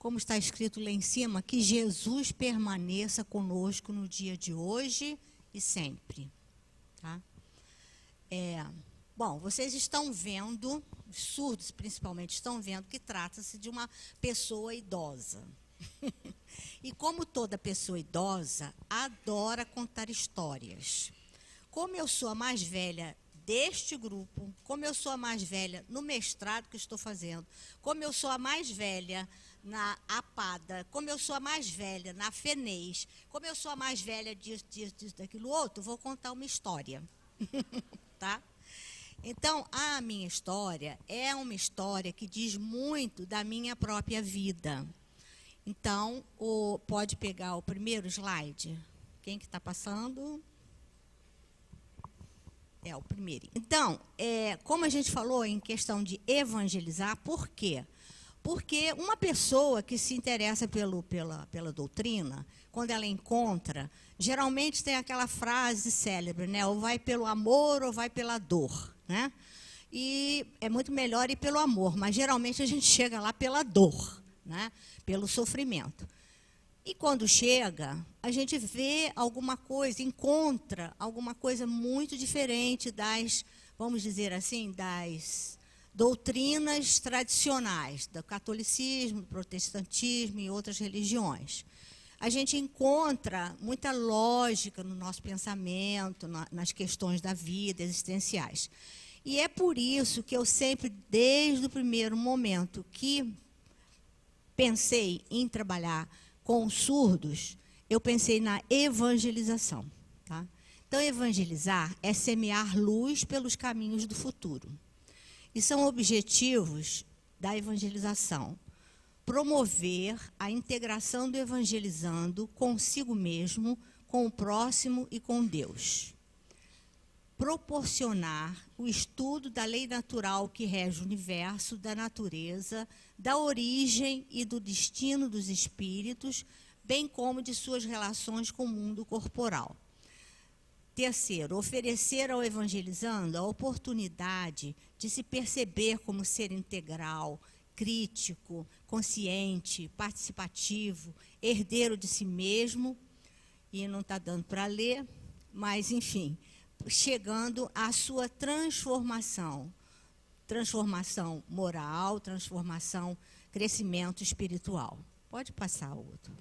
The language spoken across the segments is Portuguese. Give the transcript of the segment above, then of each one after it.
como está escrito lá em cima, que Jesus permaneça conosco no dia de hoje e sempre. Tá? Bom, vocês estão vendo, os surdos principalmente estão vendo, que trata-se de uma pessoa idosa. E como toda pessoa idosa, adora contar histórias. Como eu sou a mais velha deste grupo, como eu sou a mais velha no mestrado que estou fazendo, como eu sou a mais velha na APADA, como eu sou a mais velha na FENES, como eu sou a mais velha disso, daquilo outro, vou contar uma história. Tá? Então, a minha história é uma história que diz muito da minha própria vida. Então, pode pegar o primeiro slide? Quem que está passando? O primeiro. Então, como a gente falou em questão de evangelizar, por quê? Porque uma pessoa que se interessa pela doutrina, quando ela encontra, geralmente tem aquela frase célebre, né? Ou vai pelo amor ou vai pela dor, né? E é muito melhor ir pelo amor, mas geralmente a gente chega lá pela dor, né? Pelo sofrimento. E quando chega, a gente vê alguma coisa, encontra alguma coisa muito diferente das, vamos dizer assim, das doutrinas tradicionais, do catolicismo, do protestantismo e outras religiões. A gente encontra muita lógica no nosso pensamento, nas questões da vida, existenciais. E é por isso que eu sempre, desde o primeiro momento que pensei em trabalhar com surdos, eu pensei na evangelização. Tá? Então, evangelizar é semear luz pelos caminhos do futuro. E são objetivos da evangelização: promover a integração do evangelizando consigo mesmo, com o próximo e com Deus. Proporcionar o estudo da lei natural que rege o universo, da natureza, da origem e do destino dos espíritos, bem como de suas relações com o mundo corporal. Terceiro, oferecer ao evangelizando a oportunidade de se perceber como ser integral, crítico, consciente, participativo, herdeiro de si mesmo, e não está dando para ler, mas, enfim, chegando à sua transformação moral, transformação, crescimento espiritual. Pode passar o outro.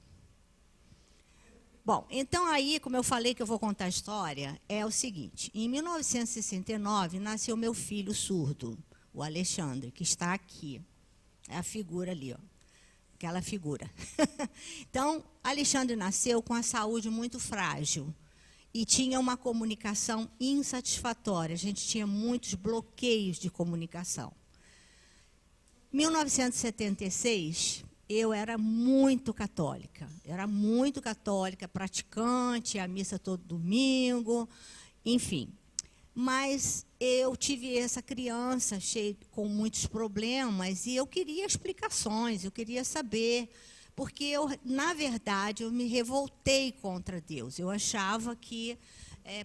Bom, então aí, como eu falei que eu vou contar a história, é o seguinte: em 1969 nasceu meu filho surdo, o Alexandre, que está aqui. É a figura ali, ó. Aquela figura. Então, Alexandre nasceu com a saúde muito frágil e tinha uma comunicação insatisfatória. A gente tinha muitos bloqueios de comunicação. Em 1976, eu era muito católica, praticante, a missa todo domingo, enfim. Mas eu tive essa criança com muitos problemas e eu queria explicações, eu queria saber, porque na verdade, eu me revoltei contra Deus. Eu achava que,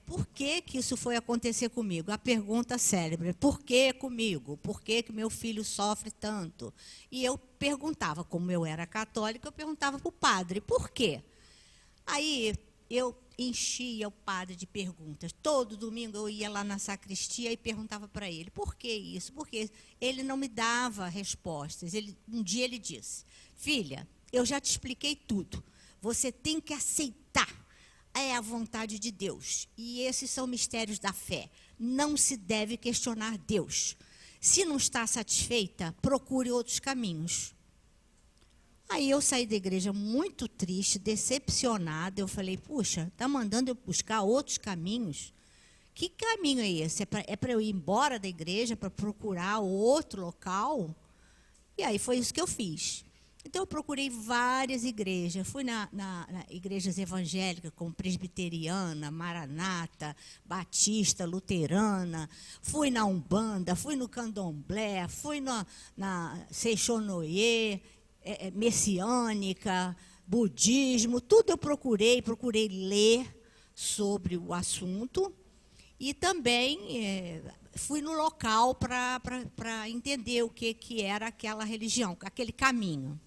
por que isso foi acontecer comigo? A pergunta célebre: por que comigo? Por que meu filho sofre tanto? E eu perguntava, como eu era católica, eu perguntava para o padre: por quê? Aí eu enchia o padre de perguntas. Todo domingo eu ia lá na sacristia e perguntava para ele: por que isso? Porque ele não me dava respostas. Um dia ele disse: filha, eu já te expliquei tudo. Você tem que aceitar. É a vontade de Deus. E esses são mistérios da fé. Não se deve questionar Deus. Se não está satisfeita, procure outros caminhos. Aí eu saí da igreja muito triste, decepcionada. Eu falei: puxa, está mandando eu buscar outros caminhos? Que caminho é esse? É para eu ir embora da igreja, para procurar outro local? E aí foi isso que eu fiz. Então, eu procurei várias igrejas. Fui na igrejas evangélicas, como presbiteriana, maranata, batista, luterana. Fui na Umbanda, fui no candomblé, fui na Seixonoye, messiânica, budismo. Tudo eu procurei ler sobre o assunto. E também fui no local para entender o que era aquela religião, aquele caminho.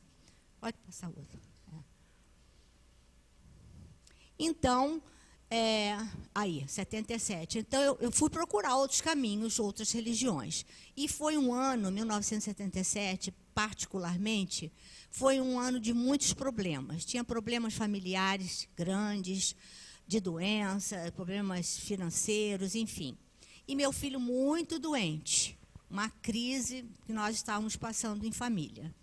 Pode passar outra. Então, aí, 77. Então, eu fui procurar outros caminhos, outras religiões. E foi um ano, 1977, particularmente, foi um ano de muitos problemas. Tinha problemas familiares grandes, de doença, problemas financeiros, enfim. E meu filho muito doente, uma crise que nós estávamos passando em família.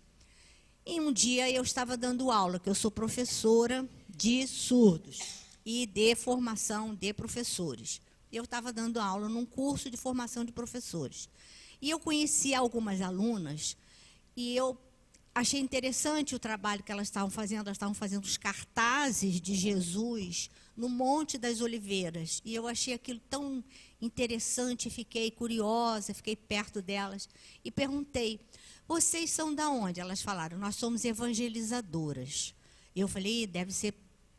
E um dia eu estava dando aula, que eu sou professora de surdos e de formação de professores. Eu estava dando aula num curso de formação de professores. E eu conheci algumas alunas e eu achei interessante o trabalho que elas estavam fazendo os cartazes de Jesus no Monte das Oliveiras. E eu achei aquilo tão interessante, fiquei curiosa, fiquei perto delas e perguntei: vocês são da onde? Elas falaram: nós somos evangelizadoras. Eu falei: deve ser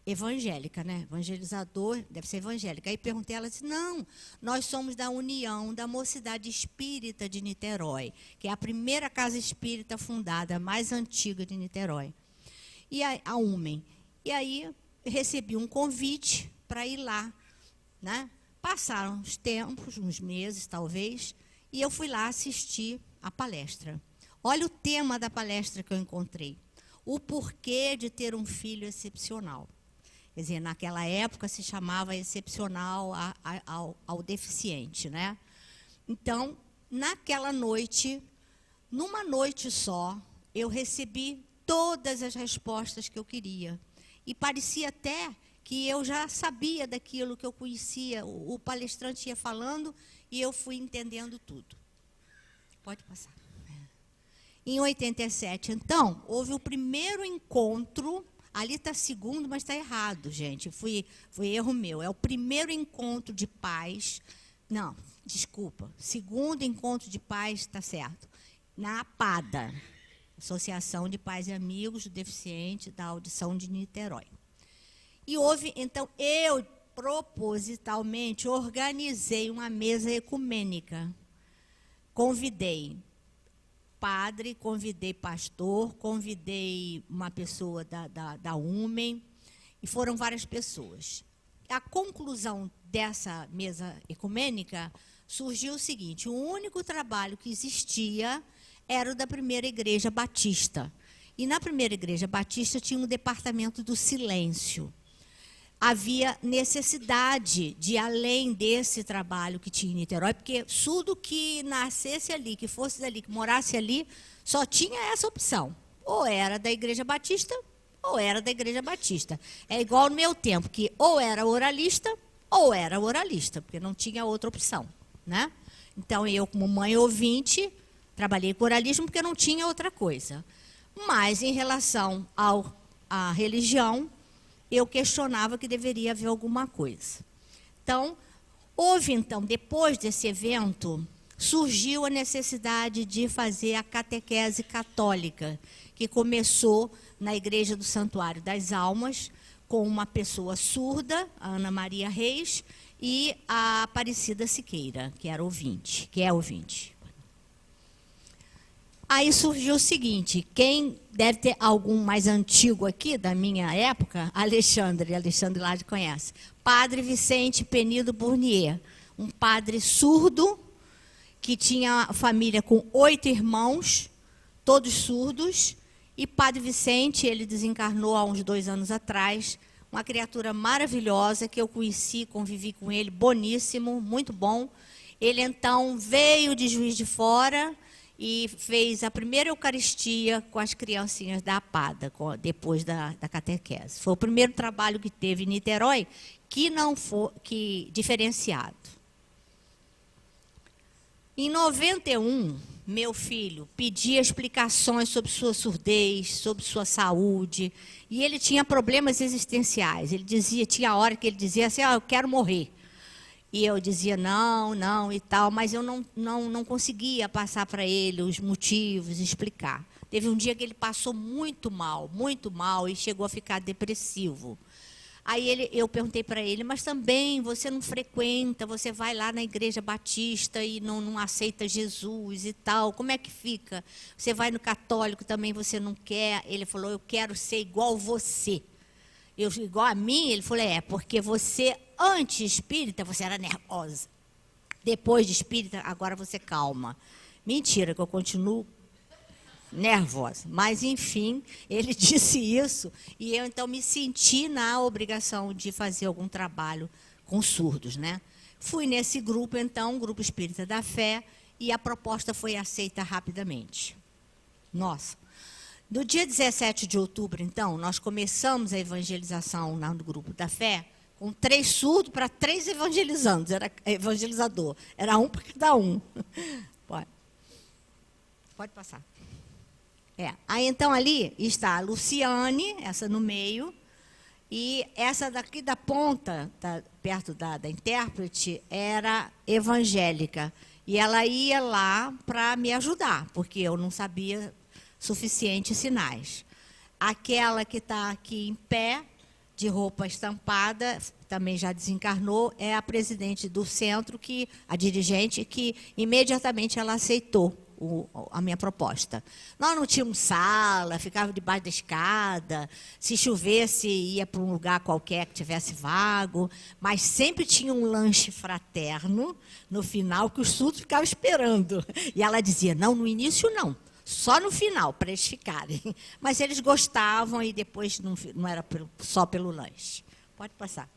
evangélica, né? Evangelizador, deve ser evangélica. Aí perguntei, ela disse: não, nós somos da União da Mocidade Espírita de Niterói, que é a primeira casa espírita fundada, a mais antiga de Niterói. E a UMEN. E aí recebi um convite para ir lá, né? Passaram uns tempos, uns meses talvez, e eu fui lá assistir a palestra. Olha o tema da palestra que eu encontrei: o porquê de ter um filho excepcional. Quer dizer, naquela época se chamava excepcional ao deficiente, né? Então, naquela noite, numa noite só, eu recebi todas as respostas que eu queria. E parecia até que eu já sabia daquilo que eu conhecia, o palestrante ia falando e eu fui entendendo tudo. Pode passar. Em 87, então, houve o primeiro encontro. Ali está segundo, mas está errado, gente. Foi erro meu. É o primeiro encontro de pais. Não, desculpa. Segundo encontro de pais, está certo. Na APADA, Associação de Pais e Amigos do Deficiente da Audição de Niterói. E houve, então, eu propositalmente organizei uma mesa ecumênica. Convidei padre, convidei pastor, convidei uma pessoa da UMEN, e foram várias pessoas. A conclusão dessa mesa ecumênica surgiu o seguinte: o único trabalho que existia era o da primeira igreja batista. E na primeira igreja batista tinha um departamento do silêncio. Havia necessidade de, além desse trabalho que tinha em Niterói, porque surdo que nascesse ali, que fosse dali, que morasse ali, só tinha essa opção. Ou era da Igreja Batista, ou era da Igreja Batista. É igual no meu tempo, que ou era oralista, porque não tinha outra opção, né? Então, eu, como mãe ouvinte, trabalhei com oralismo porque não tinha outra coisa. Mas, em relação à religião, eu questionava que deveria haver alguma coisa. Então, depois desse evento, surgiu a necessidade de fazer a catequese católica, que começou na Igreja do Santuário das Almas, com uma pessoa surda, a Ana Maria Reis, e a Aparecida Siqueira, que é ouvinte. Aí surgiu o seguinte: quem deve ter algum mais antigo aqui, da minha época, Alexandre Lage conhece. Padre Vicente Penido Bournier, um padre surdo, que tinha família com 8 irmãos, todos surdos, e Padre Vicente, ele desencarnou há uns 2 anos atrás, uma criatura maravilhosa que eu conheci, convivi com ele, boníssimo, muito bom. Ele, então, veio de Juiz de Fora e fez a primeira Eucaristia com as criancinhas da APADA, depois da catequese. Foi o primeiro trabalho que teve em Niterói que diferenciado. Em 91, meu filho pedia explicações sobre sua surdez, sobre sua saúde, e ele tinha problemas existenciais. Tinha hora que ele dizia assim: eu quero morrer. E eu dizia não e tal, mas eu não conseguia passar para ele os motivos, explicar. Teve um dia que ele passou muito mal, e chegou a ficar depressivo. Aí eu perguntei para ele, mas também você não frequenta, você vai lá na igreja batista e não aceita Jesus e tal, como é que fica? Você vai no católico também, você não quer? Ele falou, eu quero ser igual você. Eu, igual a mim? Ele falou, porque você, antes espírita, você era nervosa. Depois de espírita, agora você calma. Mentira, que eu continuo nervosa. Mas, enfim, ele disse isso e eu, então, me senti na obrigação de fazer algum trabalho com surdos, né? Fui nesse grupo, então, Grupo Espírita da Fé, e a proposta foi aceita rapidamente. Nossa! No dia 17 de outubro, então, nós começamos a evangelização lá no Grupo da Fé, com 3 surdos para 3 evangelizandos, era evangelizador. Era um para cada um. Pode passar. Aí, então, ali está a Luciane, essa no meio, e essa daqui da ponta, perto da intérprete, era evangélica. E ela ia lá para me ajudar, porque eu não sabia suficientes sinais. Aquela que está aqui em pé, de roupa estampada, também já desencarnou, é a presidente do centro, a dirigente, que imediatamente ela aceitou a minha proposta. Nós não tínhamos sala, ficava debaixo da escada, se chovesse ia para um lugar qualquer que tivesse vago, mas sempre tinha um lanche fraterno no final que os surdos ficavam esperando. E ela dizia, não, no início não, só no final, para eles ficarem. Mas eles gostavam e depois não era só pelo lanche. Pode passar.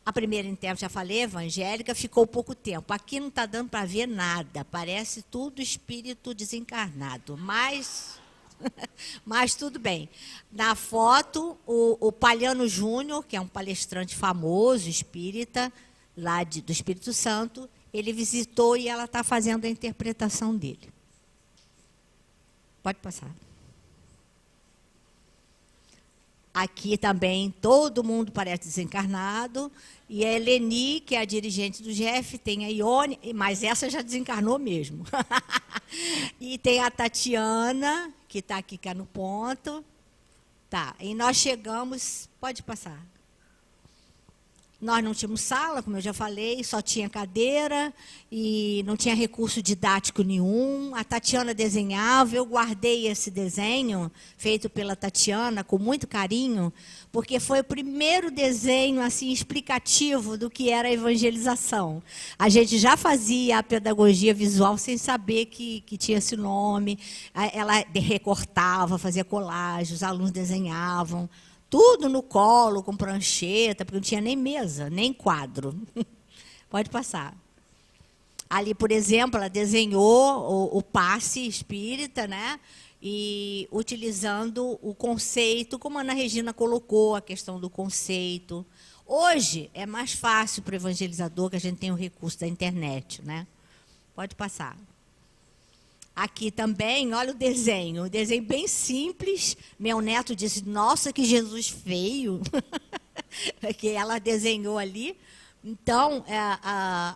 A primeira intérprete, já falei, evangélica, ficou pouco tempo. Aqui não está dando para ver nada, parece tudo espírito desencarnado, mas tudo bem. Na foto, o Palhano Júnior, que é um palestrante famoso, espírita, lá do Espírito Santo, ele visitou e ela está fazendo a interpretação dele. Pode passar. Aqui também todo mundo parece desencarnado. E a Eleni, que é a dirigente do GEF, tem a Ione, mas essa já desencarnou mesmo. E tem a Tatiana, que está aqui cá no ponto. Tá, e nós chegamos, pode passar. Nós não tínhamos sala, como eu já falei, só tinha cadeira e não tinha recurso didático nenhum. A Tatiana desenhava, eu guardei esse desenho, feito pela Tatiana, com muito carinho, porque foi o primeiro desenho assim, explicativo do que era a evangelização. A gente já fazia a pedagogia visual sem saber que tinha esse nome. Ela recortava, fazia colagem, os alunos desenhavam. Tudo no colo, com prancheta, porque não tinha nem mesa, nem quadro. Pode passar. Ali, por exemplo, ela desenhou o passe espírita, né? E utilizando o conceito, como a Ana Regina colocou, a questão do conceito. Hoje é mais fácil para o evangelizador, que a gente tem o recurso da internet, né? Pode passar. Aqui também, olha o desenho bem simples. Meu neto disse, nossa, que Jesus feio. Que ela desenhou ali. Então,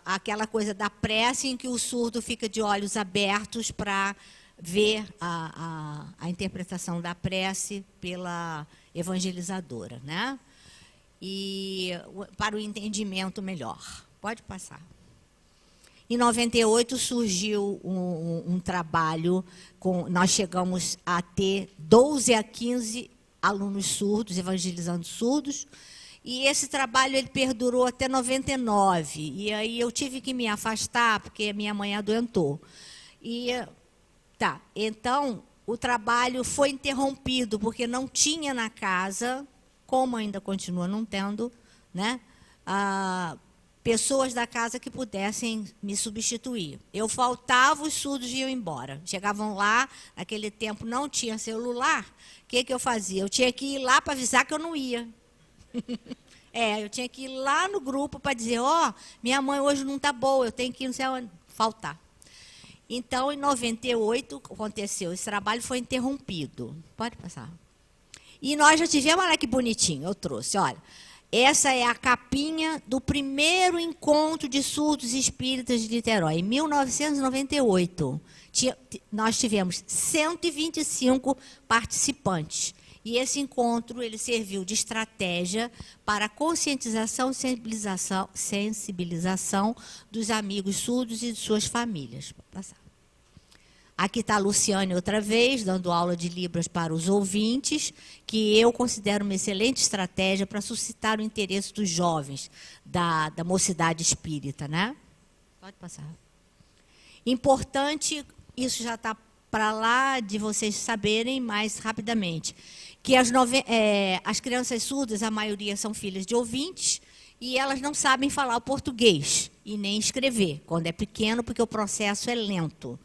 aquela coisa da prece em que o surdo fica de olhos abertos para ver a interpretação da prece pela evangelizadora, né? E para o entendimento melhor. Pode passar. Em 98 surgiu um trabalho, nós chegamos a ter 12 a 15 alunos surdos, evangelizando surdos, e esse trabalho ele perdurou até 99, e aí eu tive que me afastar, porque minha mãe adoentou. Então, o trabalho foi interrompido, porque não tinha na casa, como ainda continua não tendo, né, pessoas da casa que pudessem me substituir. Eu faltava, os surdos iam embora. Chegavam lá, naquele tempo não tinha celular, o que eu fazia? Eu tinha que ir lá para avisar que eu não ia. Eu tinha que ir lá no grupo para dizer, minha mãe hoje não está boa, eu tenho que ir, não sei onde, faltar. Então, em 98, aconteceu, esse trabalho foi interrompido. Pode passar. E nós já tivemos, olha que bonitinho, eu trouxe, olha. Essa é a capinha do primeiro encontro de surdos espíritas de Niterói, em 1998. Nós tivemos 125 participantes. E esse encontro ele serviu de estratégia para a conscientização e sensibilização dos amigos surdos e de suas famílias. Vou passar. Aqui está a Luciane outra vez, dando aula de Libras para os ouvintes, que eu considero uma excelente estratégia para suscitar o interesse dos jovens da mocidade espírita, né? Pode passar. Importante, isso já está para lá de vocês saberem mais rapidamente, que as crianças surdas, a maioria são filhas de ouvintes, e elas não sabem falar o português e nem escrever, quando é pequeno, porque o processo é lento.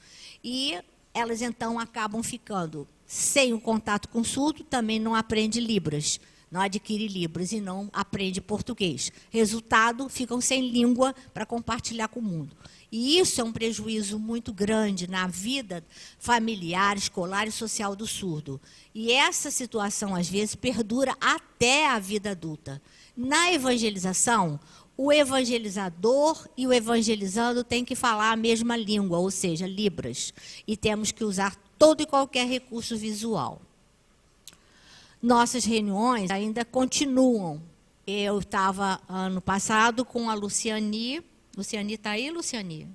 E elas, então, acabam ficando sem o contato com o surdo, também não aprende Libras, não adquire Libras e não aprende português. Resultado, ficam sem língua para compartilhar com o mundo. E isso é um prejuízo muito grande na vida familiar, escolar e social do surdo. E essa situação, às vezes, perdura até a vida adulta. Na evangelização, o evangelizador e o evangelizando têm que falar a mesma língua, ou seja, Libras. E temos que usar todo e qualquer recurso visual. Nossas reuniões ainda continuam. Eu estava, ano passado, com a Luciani. Luciani está aí, Luciani?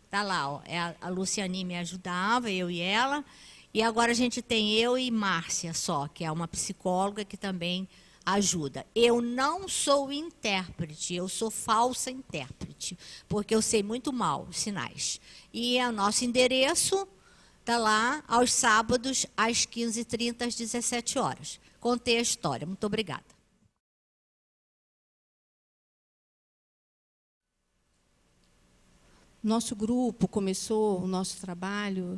Está lá, ó. A Luciani me ajudava, eu e ela. E agora a gente tem eu e Márcia só, que é uma psicóloga que também ajuda. Eu não sou intérprete, eu sou falsa intérprete, porque eu sei muito mal os sinais. E o nosso endereço está lá aos sábados, às 15h30, às 17 horas. Contei a história. Muito obrigada. Nosso grupo começou o nosso trabalho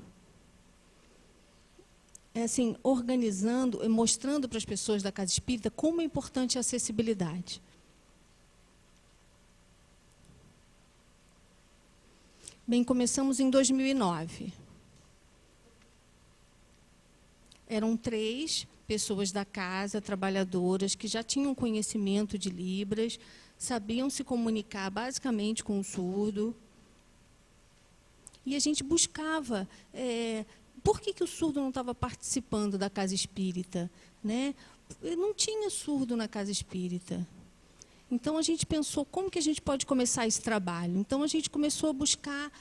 assim, organizando e mostrando para as pessoas da Casa Espírita como é importante a acessibilidade. Bem, começamos em 2009. Eram 3 pessoas da casa, trabalhadoras, que já tinham conhecimento de Libras, sabiam se comunicar basicamente com o surdo. E a gente buscava... por que o surdo não estava participando da Casa Espírita? Né? Não tinha surdo na Casa Espírita. Então, a gente pensou, como que a gente pode começar esse trabalho? Então, a gente começou a buscar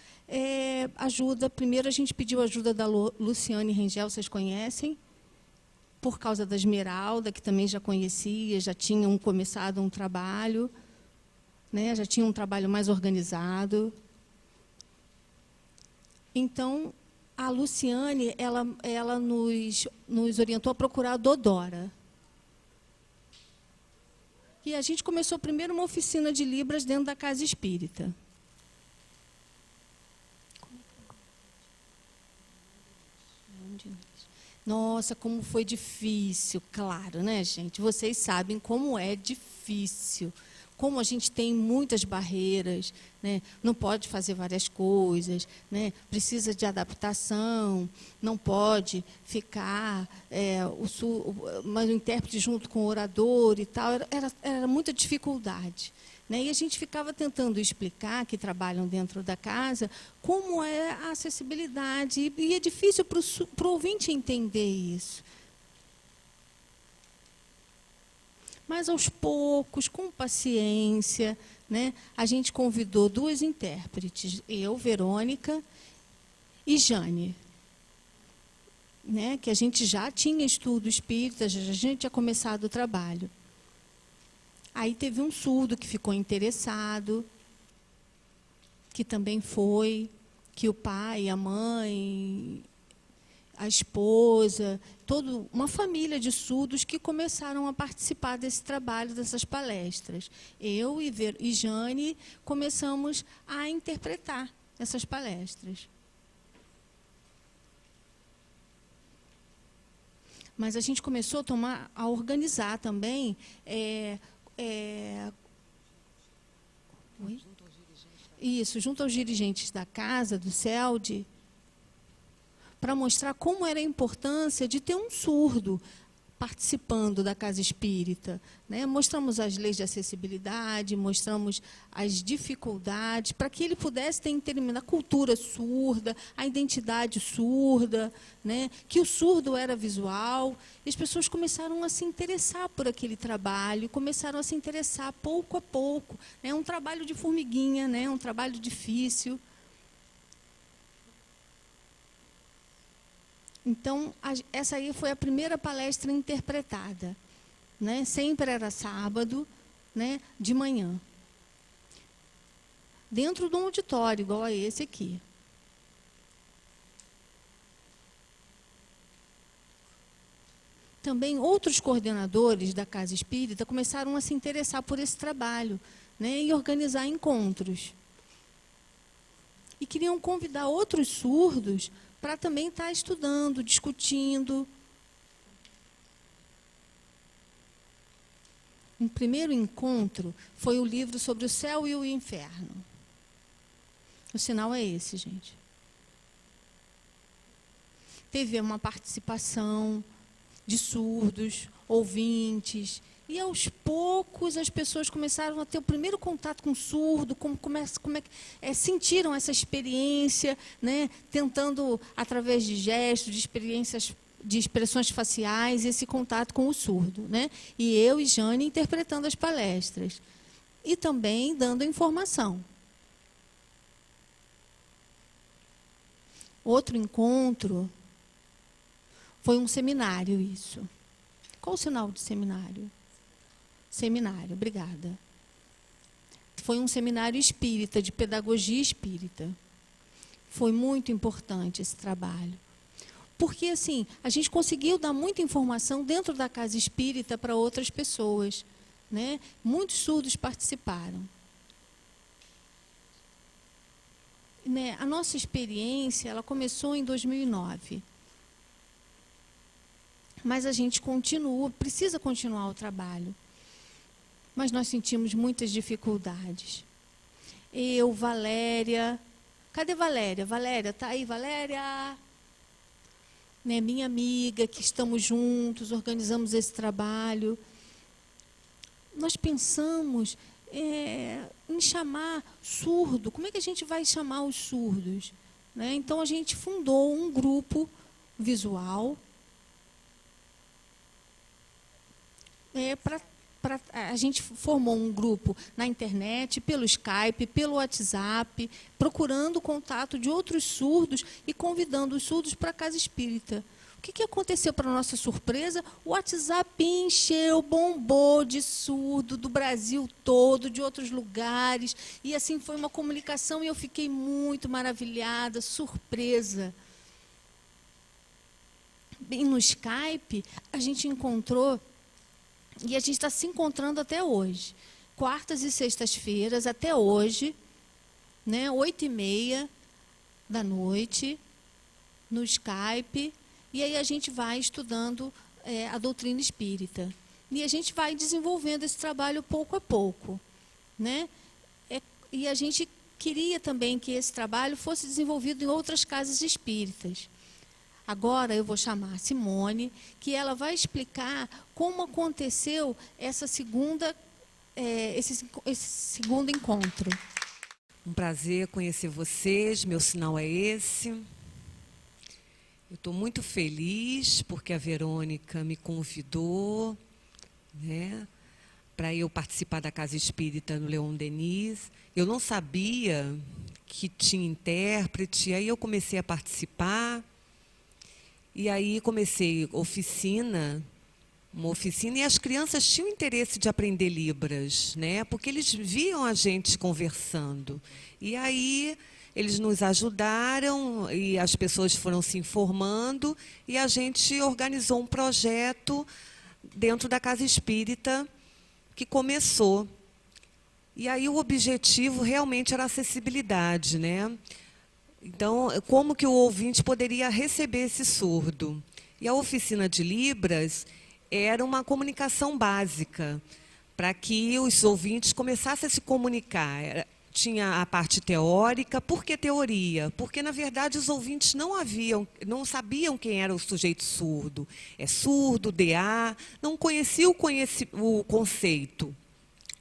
ajuda. Primeiro, a gente pediu ajuda da Luciane Rengel, vocês conhecem? Por causa da Esmeralda, que também já conhecia, já tinham começado um trabalho, né? Já tinha um trabalho mais organizado. Então, a Luciane, ela nos orientou a procurar a Dodora. E a gente começou primeiro uma oficina de Libras dentro da Casa Espírita. Nossa, como foi difícil, claro, né, gente? Vocês sabem como é difícil. Como a gente tem muitas barreiras, né? Não pode fazer várias coisas, né? Precisa de adaptação, não pode ficar mas o intérprete junto com o orador e tal, era muita dificuldade. Né? E a gente ficava tentando explicar, que trabalham dentro da casa, como é a acessibilidade, e é difícil para o ouvinte entender isso. Mas, aos poucos, com paciência, né, a gente convidou 2 intérpretes, eu, Verônica, e Jane, né, que a gente já tinha estudo espírita, a gente tinha começado o trabalho. Aí teve um surdo que ficou interessado, que também foi, que o pai, a mãe, a esposa, toda uma família de surdos que começaram a participar desse trabalho, dessas palestras. Eu e Jane começamos a interpretar essas palestras. Mas a gente começou a organizar também... Isso, junto aos dirigentes da casa, do CELD, para mostrar como era a importância de ter um surdo participando da Casa Espírita, né? Mostramos as leis de acessibilidade, mostramos as dificuldades, para que ele pudesse ter entendimento da cultura surda, a identidade surda, né? Que o surdo era visual. E as pessoas começaram a se interessar por aquele trabalho, começaram a se interessar pouco a pouco. É um trabalho de formiguinha, né? Um trabalho difícil. Então, essa aí foi a primeira palestra interpretada, né? Sempre era sábado, né? De manhã. Dentro de um auditório, igual a esse aqui. Também outros coordenadores da Casa Espírita começaram a se interessar por esse trabalho, né? E organizar encontros. E queriam convidar outros surdos para também estar estudando, discutindo. Um primeiro encontro foi o livro sobre o céu e o inferno. O sinal é esse, gente. Teve uma participação de surdos, ouvintes, e aos poucos as pessoas começaram a ter o primeiro contato com o surdo, sentiram essa experiência, né, tentando, através de gestos, de expressões faciais, esse contato com o surdo, né? E eu e Jane interpretando as palestras. E também dando informação. Outro encontro foi um seminário, isso. Qual o sinal de seminário? Seminário, obrigada. Foi um seminário espírita, de pedagogia espírita. Foi muito importante esse trabalho. Porque, assim, a gente conseguiu dar muita informação dentro da Casa Espírita para outras pessoas, né? Muitos surdos participaram. Né? A nossa experiência, ela começou em 2009. Mas a gente precisa continuar o trabalho. Mas nós sentimos muitas dificuldades. Eu, Valéria... Cadê Valéria? Valéria, está aí, Valéria? Né, minha amiga, que estamos juntos, organizamos esse trabalho. Nós pensamos em chamar surdo. Como é que a gente vai chamar os surdos? Né? Então, a gente fundou um grupo visual a gente formou um grupo na internet, pelo Skype, pelo WhatsApp, procurando o contato de outros surdos e convidando os surdos para a Casa Espírita. O que aconteceu, para nossa surpresa? O WhatsApp encheu, bombou de surdo do Brasil todo, de outros lugares. E assim foi uma comunicação e eu fiquei muito maravilhada, surpresa. E no Skype, a gente encontrou... E a gente está se encontrando até hoje. Quartas e sextas-feiras, até hoje, né, 8h30 da noite, no Skype. E aí a gente vai estudando a doutrina espírita. E a gente vai desenvolvendo esse trabalho pouco a pouco. Né? E a gente queria também que esse trabalho fosse desenvolvido em outras casas espíritas. Agora eu vou chamar a Simone, que ela vai explicar como aconteceu esse segundo encontro. Um prazer conhecer vocês, meu sinal é esse. Eu estou muito feliz porque a Verônica me convidou, né, para eu participar da Casa Espírita no Leon Denis. Eu não sabia que tinha intérprete, aí eu comecei a participar. E aí comecei uma oficina, e as crianças tinham interesse de aprender Libras, né? Porque eles viam a gente conversando. E aí eles nos ajudaram e as pessoas foram se informando e a gente organizou um projeto dentro da Casa Espírita que começou. E aí o objetivo realmente era a acessibilidade, né? Então, como que o ouvinte poderia receber esse surdo? E a oficina de Libras era uma comunicação básica, para que os ouvintes começassem a se comunicar. tinha a parte teórica. Por que teoria? Porque, na verdade, os ouvintes não sabiam quem era o sujeito surdo. É surdo, DA, não conheciam o conceito,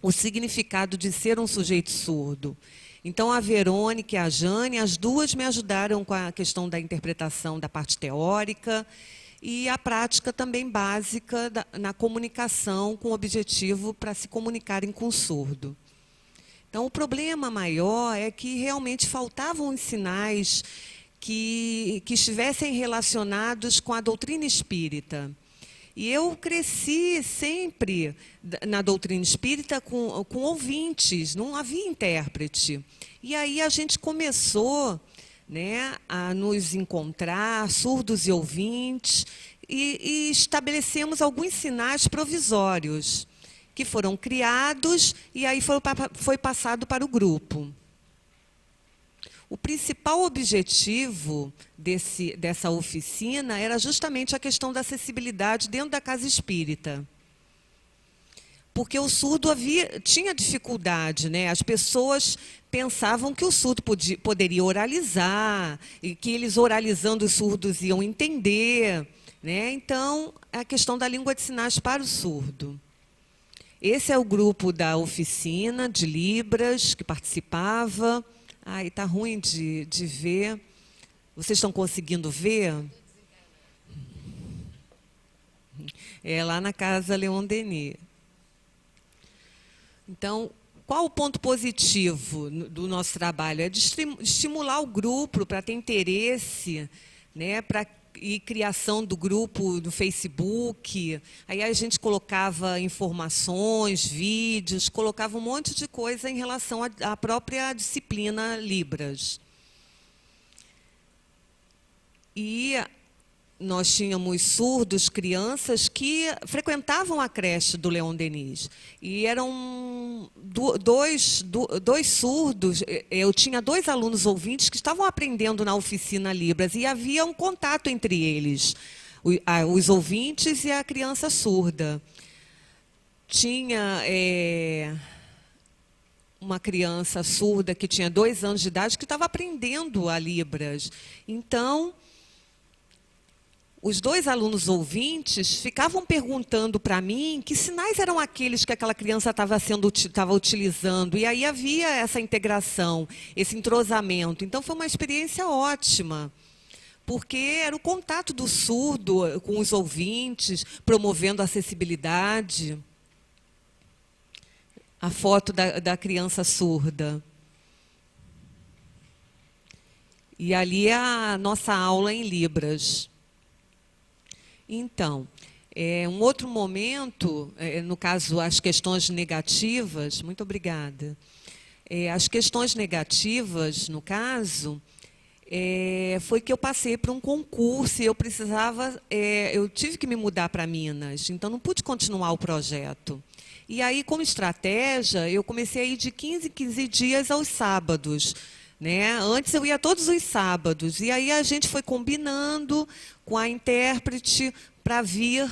o significado de ser um sujeito surdo. Então, a Verônica e a Jane, as duas me ajudaram com a questão da interpretação da parte teórica e a prática também básica na comunicação, com o objetivo para se comunicarem com o surdo. Então, o problema maior é que realmente faltavam os sinais que estivessem relacionados com a doutrina espírita. E eu cresci sempre na doutrina espírita com ouvintes, não havia intérprete. E aí a gente começou, né, a nos encontrar, surdos e ouvintes, e estabelecemos alguns sinais provisórios, que foram criados e aí foi passado para o grupo. O principal objetivo dessa oficina era justamente a questão da acessibilidade dentro da casa espírita. Porque o surdo tinha dificuldade, né? As pessoas pensavam que o surdo poderia oralizar, e que eles oralizando os surdos iam entender, né? Então, a questão da língua de sinais para o surdo. Esse é o grupo da oficina de Libras que participava. Ai, está ruim de ver. Vocês estão conseguindo ver? É lá na Casa Leon Denis. Então, qual o ponto positivo do nosso trabalho? É de estimular o grupo para ter interesse, né, e criação do grupo no Facebook. Aí a gente colocava informações, vídeos, colocava um monte de coisa em relação à própria disciplina Libras. E nós tínhamos surdos, crianças que frequentavam a creche do Leon Denis. E eram dois surdos. Eu tinha 2 alunos ouvintes que estavam aprendendo na oficina Libras. E havia um contato entre eles, os ouvintes e a criança surda. Tinha uma criança surda que tinha 2 anos de idade que estava aprendendo a Libras. Então, os 2 alunos ouvintes ficavam perguntando para mim que sinais eram aqueles que aquela criança estava utilizando. E aí havia essa integração, esse entrosamento. Então, foi uma experiência ótima, porque era o contato do surdo com os ouvintes, promovendo a acessibilidade. A foto da criança surda. E ali é a nossa aula em Libras. Então, um outro momento, no caso, as questões negativas, muito obrigada. As questões negativas, no caso, foi que eu passei por um concurso e eu tive que me mudar para Minas, então não pude continuar o projeto. E aí, como estratégia, eu comecei a ir de 15 em 15 dias aos sábados. Né? Antes eu ia todos os sábados, e aí a gente foi combinando com a intérprete para vir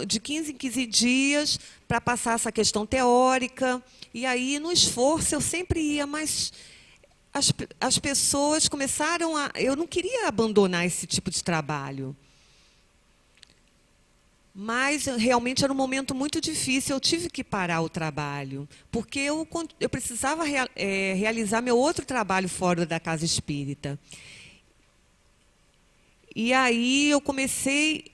de 15 em 15 dias para passar essa questão teórica. E aí, no esforço, eu sempre ia, mas as pessoas começaram a... Eu não queria abandonar esse tipo de trabalho. Mas, realmente, era um momento muito difícil. Eu tive que parar o trabalho, porque eu precisava realizar meu outro trabalho fora da casa espírita. E aí eu comecei...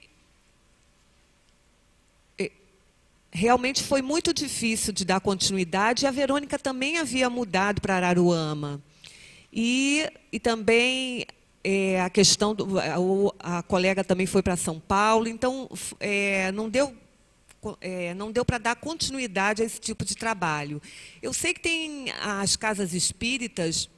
Realmente foi muito difícil de dar continuidade. E a Verônica também havia mudado para Araruama. E também... a questão a colega também foi para São Paulo, então não deu para dar continuidade a esse tipo de trabalho. Eu sei que tem as casas espíritas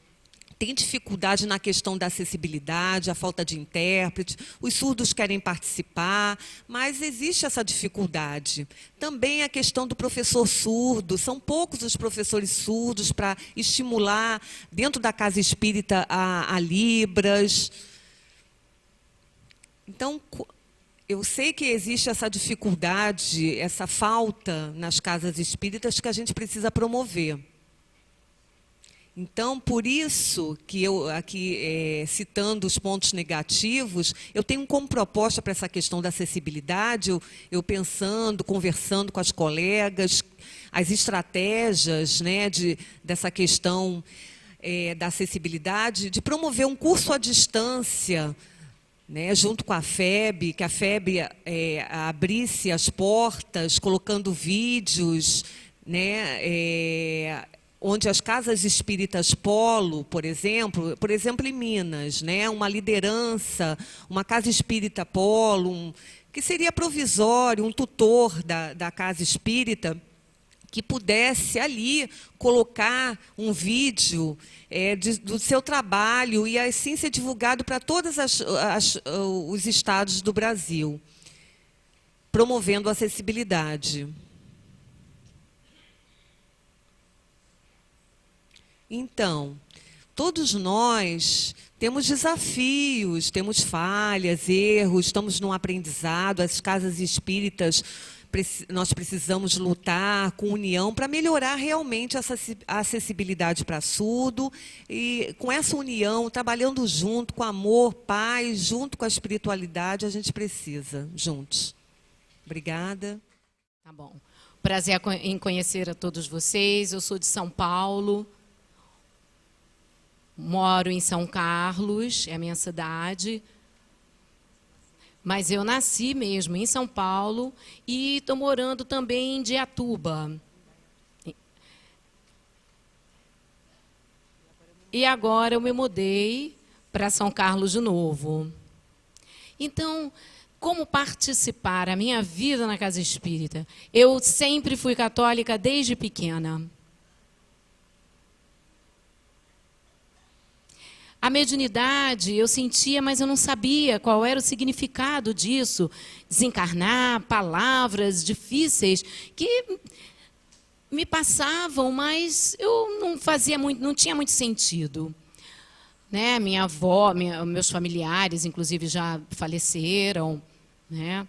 têm dificuldade na questão da acessibilidade, a falta de intérprete, os surdos querem participar, mas existe essa dificuldade. Também a questão do professor surdo, são poucos os professores surdos para estimular dentro da casa espírita a Libras. Então, eu sei que existe essa dificuldade, essa falta nas casas espíritas que a gente precisa promover. Então, por isso que eu, aqui, citando os pontos negativos, eu tenho como proposta para essa questão da acessibilidade, eu pensando, conversando com as colegas, as estratégias, né, dessa questão da acessibilidade, de promover um curso à distância, né, junto com a FEB, que a FEB abrisse as portas, colocando vídeos, né, onde as casas espíritas polo, por exemplo em Minas, né, uma liderança, uma casa espírita polo, que seria provisório, um tutor da casa espírita, que pudesse ali colocar um vídeo do seu trabalho e assim ser divulgado para todos os estados do Brasil, promovendo a acessibilidade. Então, todos nós temos desafios, temos falhas, erros, estamos num aprendizado. As casas espíritas, nós precisamos lutar com união para melhorar realmente a acessibilidade para surdo. E com essa união, trabalhando junto, com amor, paz, junto com a espiritualidade, a gente precisa, juntos. Obrigada. Tá bom. Prazer em conhecer a todos vocês. Eu sou de São Paulo. Moro em São Carlos, é a minha cidade, mas eu nasci mesmo em São Paulo e estou morando também em Indaiatuba. E agora eu me mudei para São Carlos de novo. Então, como participar a minha vida na casa espírita? Eu sempre fui católica desde pequena. A mediunidade eu sentia, mas eu não sabia qual era o significado disso. Desencarnar, palavras difíceis que me passavam, mas eu não fazia muito, não tinha muito sentido. Né? Minha avó, meus familiares, inclusive, já faleceram, né?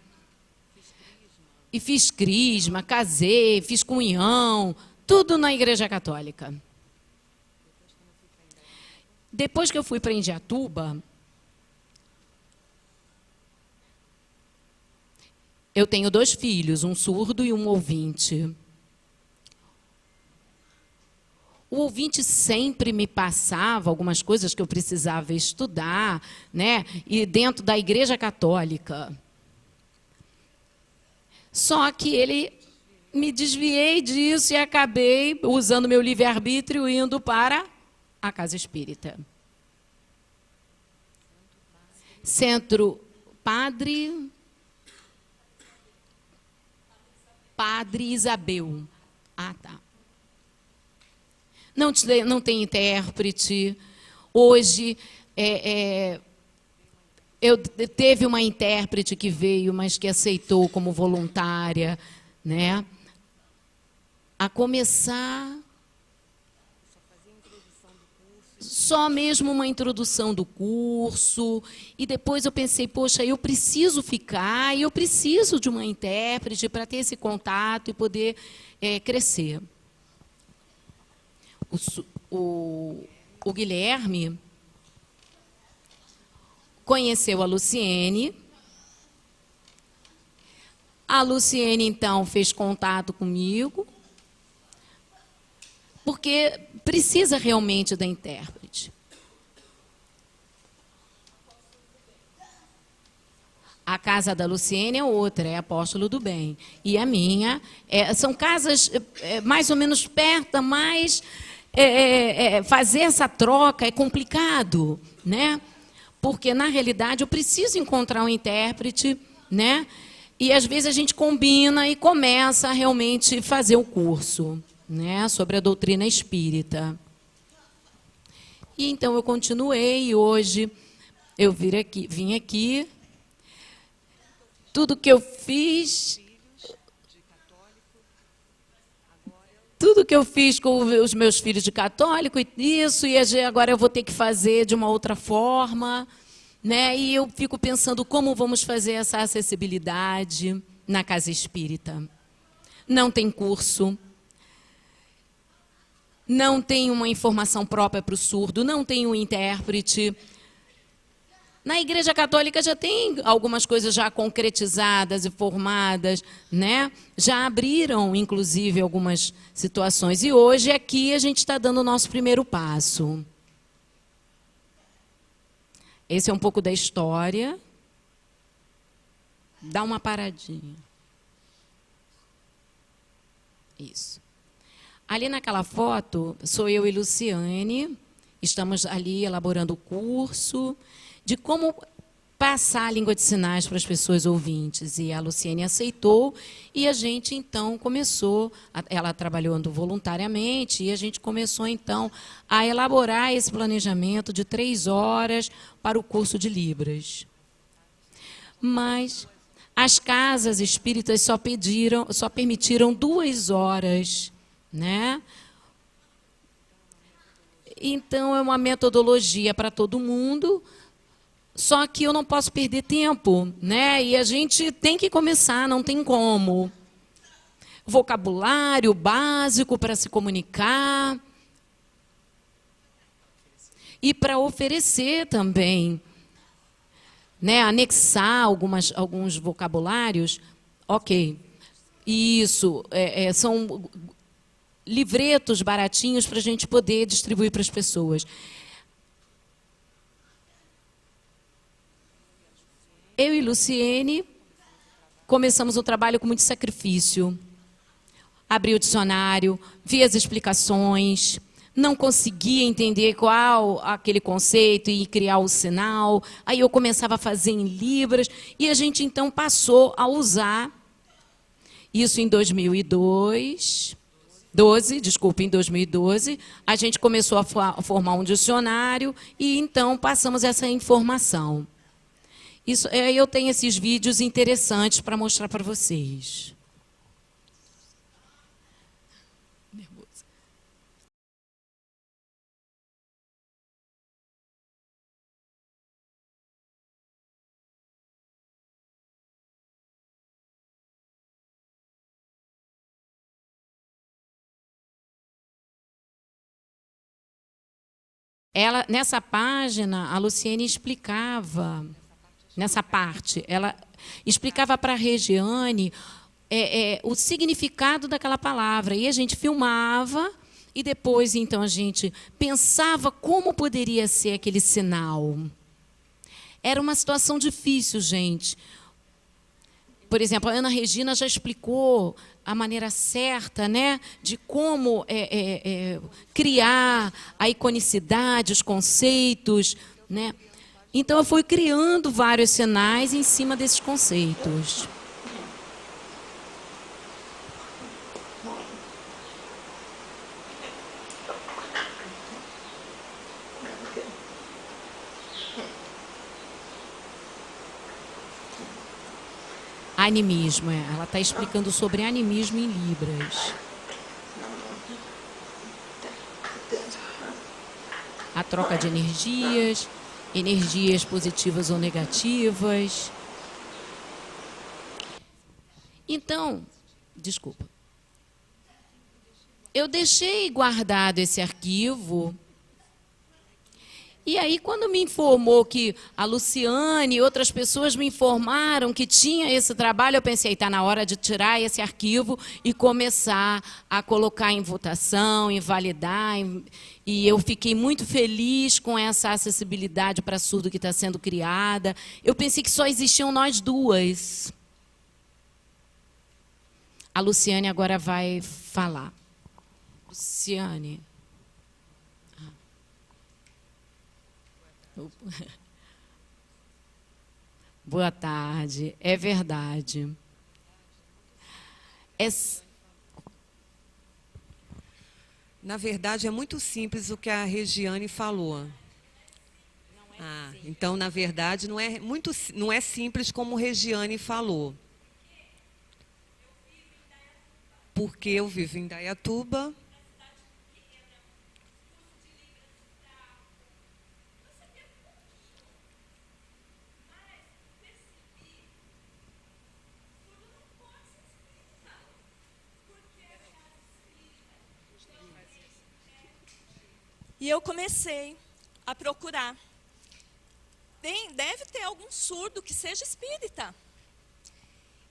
E fiz crisma, casei, fiz comunhão, tudo na Igreja Católica. Depois que eu fui para Indaiatuba, eu tenho 2 filhos, um surdo e um ouvinte. O ouvinte sempre me passava algumas coisas que eu precisava estudar, né? E dentro da Igreja Católica. Só que me desviei disso e acabei usando meu livre-arbítrio indo para a Casa Espírita. Centro Padre Isabel. Ah, tá. Não tem intérprete. Hoje, teve uma intérprete que veio, mas que aceitou como voluntária, né? A começar... Só mesmo uma introdução do curso, e depois eu pensei, poxa, eu preciso ficar, e eu preciso de uma intérprete para ter esse contato e poder crescer. O Guilherme conheceu a Luciene. A Luciene, então, fez contato comigo, porque precisa realmente da intérprete. A casa da Luciene é outra, é Apóstolo do Bem. E a minha, são casas mais ou menos perto, mas fazer essa troca é complicado, né? Porque, na realidade, eu preciso encontrar um intérprete, né? E, às vezes, a gente combina e começa a realmente fazer o curso, né, sobre a doutrina espírita. E então eu continuei, e hoje eu vim aqui. Tudo que eu fiz com os meus filhos de católico, e agora eu vou ter que fazer de uma outra forma, né? E eu fico pensando como vamos fazer essa acessibilidade na casa espírita. Não tem curso. não tem uma informação própria para o surdo, não tem um intérprete. Na Igreja Católica já tem algumas coisas já concretizadas e formadas, né? Já abriram, inclusive, algumas situações. E hoje, aqui, a gente está dando o nosso primeiro passo. Esse é um pouco da história. Dá uma paradinha. Isso. Ali naquela foto, sou eu e Luciane. Estamos ali elaborando o curso de como passar a língua de sinais para as pessoas ouvintes. E a Luciene aceitou, e a gente, então, começou, ela trabalhando voluntariamente, e a gente começou, então, a elaborar esse planejamento de 3 horas para o curso de Libras. Mas as casas espíritas só permitiram 2 horas, né? Então, é uma metodologia para todo mundo. Só que eu não posso perder tempo, né? E a gente tem que começar, não tem como. Vocabulário básico para se comunicar. E para oferecer também, né? Anexar alguns vocabulários. Ok. Isso, são livretos baratinhos para a gente poder distribuir para as pessoas. Eu e Luciene começamos o trabalho com muito sacrifício. Abri o dicionário, vi as explicações, não conseguia entender qual aquele conceito e criar o sinal. Aí eu começava a fazer em Libras e a gente então passou a usar isso em 2012, a gente começou a formar um dicionário e então passamos essa informação. Eu tenho esses vídeos interessantes para mostrar para vocês. Nessa página, a Luciene explicava, nessa parte, ela explicava para a Regiane o significado daquela palavra. E a gente filmava e depois, então, a gente pensava como poderia ser aquele sinal. Era uma situação difícil, gente. Por exemplo, a Ana Regina já explicou a maneira certa, né, de como criar a iconicidade, os conceitos, né? Então, eu fui criando vários sinais em cima desses conceitos. Animismo, ela está explicando sobre animismo em Libras. A troca de energias, energias positivas ou negativas. Então, desculpa. Eu deixei guardado esse arquivo. E aí, quando me informou que a Luciane e outras pessoas me informaram que tinha esse trabalho, eu pensei, está na hora de tirar esse arquivo e começar a colocar em votação, em validar. E eu fiquei muito feliz com essa acessibilidade para surdo que está sendo criada. Eu pensei que só existiam nós duas. A Luciane agora vai falar. Luciane. Boa tarde. É verdade. Na verdade, é muito simples o que a Regiane falou. Então, na verdade, não é simples como Regiane falou. Porque eu vivo em Indaiatuba. E eu comecei a procurar. Deve ter algum surdo que seja espírita.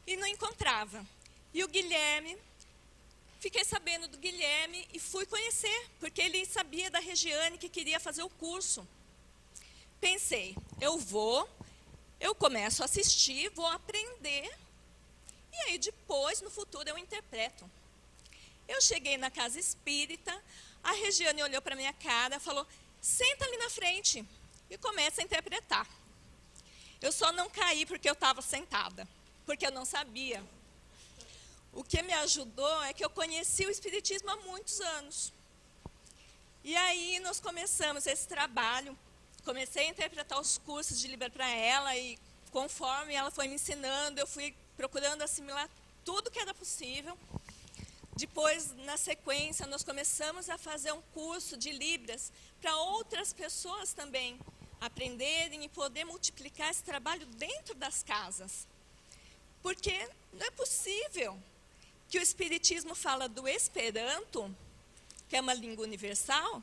E não encontrava. E o Guilherme, fiquei sabendo do Guilherme e fui conhecer, porque ele sabia da Regiane que queria fazer o curso. Pensei, eu começo a assistir, vou aprender, e aí depois, no futuro, eu interpreto. Eu cheguei na casa espírita, a Regiane olhou para a minha cara e falou, senta ali na frente e começa a interpretar. Eu só não caí porque eu estava sentada, porque eu não sabia. O que me ajudou é que eu conheci o Espiritismo há muitos anos. E aí nós começamos esse trabalho, comecei a interpretar os cursos de Libra para ela, e conforme ela foi me ensinando, eu fui procurando assimilar tudo que era possível. Depois, na sequência, nós começamos a fazer um curso de Libras para outras pessoas também aprenderem e poder multiplicar esse trabalho dentro das casas. Porque não é possível que o Espiritismo fala do Esperanto, que é uma língua universal,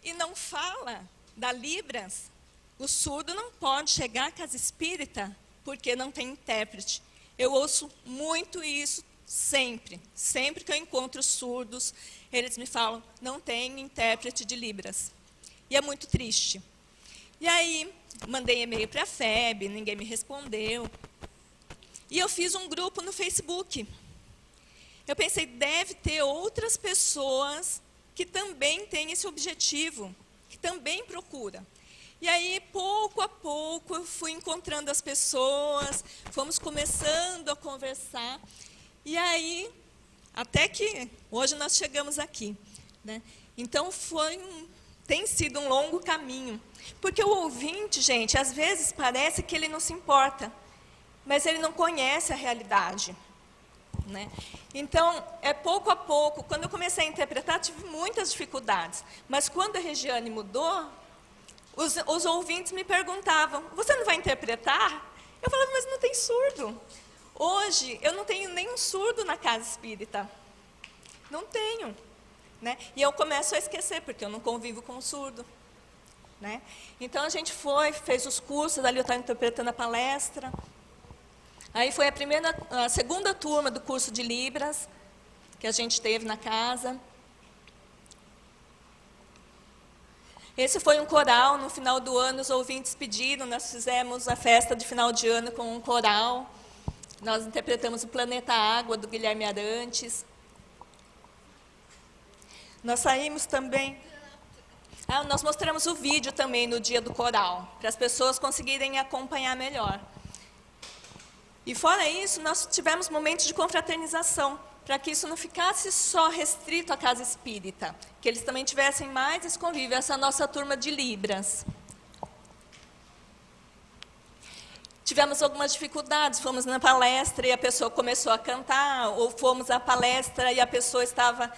e não fala da Libras. O surdo não pode chegar à casa espírita porque não tem intérprete. Eu ouço muito isso sempre. Sempre que eu encontro surdos, eles me falam, não tem intérprete de Libras. E é muito triste. E aí, mandei e-mail para a FEB, ninguém me respondeu. E eu fiz um grupo no Facebook. Eu pensei, deve ter outras pessoas que também têm esse objetivo, que também procuram. E aí, pouco a pouco, eu fui encontrando as pessoas, fomos começando a conversar. E aí, até que hoje nós chegamos aqui, né? Então, tem sido um longo caminho. Porque o ouvinte, gente, às vezes parece que ele não se importa, mas ele não conhece a realidade, né? Então, é pouco a pouco. Quando eu comecei a interpretar, tive muitas dificuldades. Mas quando a Regiane mudou, os ouvintes me perguntavam, você não vai interpretar? Eu falava, mas não tem surdo. Hoje, eu não tenho nenhum surdo na casa espírita. Não tenho, né? E eu começo a esquecer, porque eu não convivo com o surdo, né? Então, a gente fez os cursos, ali eu estava interpretando a palestra. Aí foi a segunda turma do curso de Libras, que a gente teve na casa. Esse foi um coral, no final do ano os ouvintes pediram, nós fizemos a festa de final de ano com um coral. Nós interpretamos o Planeta Água, do Guilherme Arantes. Nós saímos também... nós mostramos o vídeo também no dia do coral, para as pessoas conseguirem acompanhar melhor. E fora isso, nós tivemos momentos de confraternização, para que isso não ficasse só restrito à casa espírita, que eles também tivessem mais esse convívio, essa nossa turma de Libras. Tivemos algumas dificuldades, fomos na palestra e a pessoa começou a cantar, ou fomos à palestra e a pessoa estava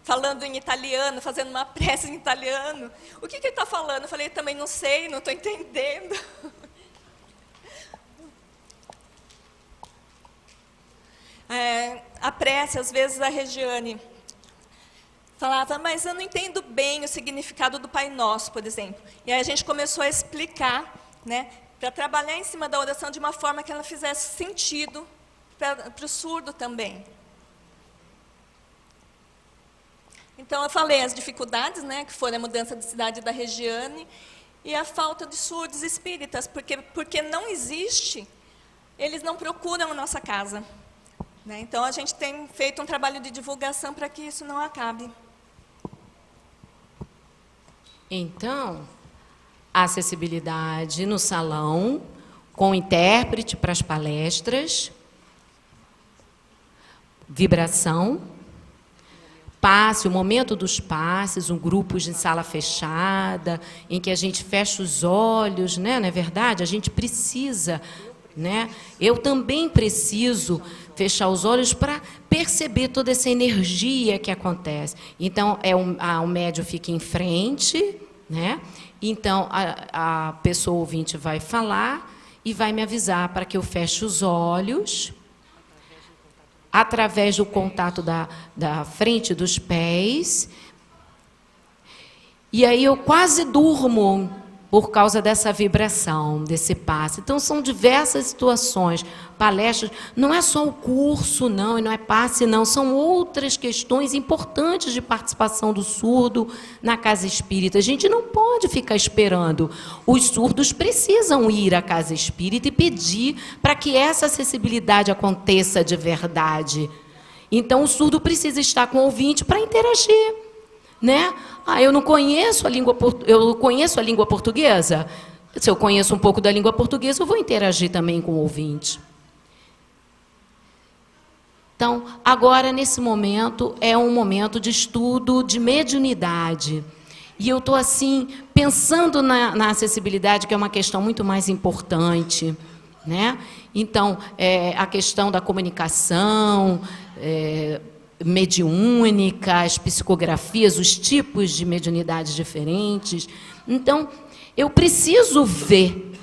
falando em italiano, fazendo uma prece em italiano. O que ele está falando? Eu falei, também não sei, não estou entendendo. A prece, às vezes, a Regiane falava, mas eu não entendo bem o significado do Pai Nosso, por exemplo. E aí a gente começou a explicar, né, para trabalhar em cima da oração de uma forma que ela fizesse sentido para o surdo também. Então, eu falei as dificuldades, né, que foram a mudança de cidade da Regiane e a falta de surdos espíritas, porque não existe, eles não procuram a nossa casa. Né? Então, a gente tem feito um trabalho de divulgação para que isso não acabe. Então, acessibilidade no salão, com intérprete para as palestras, vibração, passe, o momento dos passes, um grupo de sala fechada, em que a gente fecha os olhos, né? Não é verdade? A gente precisa, né? Eu também preciso fechar os olhos para perceber toda essa energia que acontece. Então, o médium fica em frente, né? Então, a pessoa ouvinte vai falar e vai me avisar para que eu feche os olhos, através do contato da frente dos pés, E aí eu quase durmo por causa dessa vibração, desse passe. Então, são diversas situações, palestras. Não é só o curso, não, e não é passe, não. São outras questões importantes de participação do surdo na casa espírita. A gente não pode ficar esperando. Os surdos precisam ir à casa espírita e pedir para que essa acessibilidade aconteça de verdade. Então, o surdo precisa estar com o ouvinte para interagir, né? Eu não conheço a língua, eu conheço a língua portuguesa. Se eu conheço um pouco da língua portuguesa, eu vou interagir também com o ouvinte. Então, agora, nesse momento, é um momento de estudo de mediunidade. E eu estou, assim, pensando na acessibilidade, que é uma questão muito mais importante, né? Então, a questão da comunicação, mediúnica, as psicografias, os tipos de mediunidades diferentes. Então, eu preciso ver,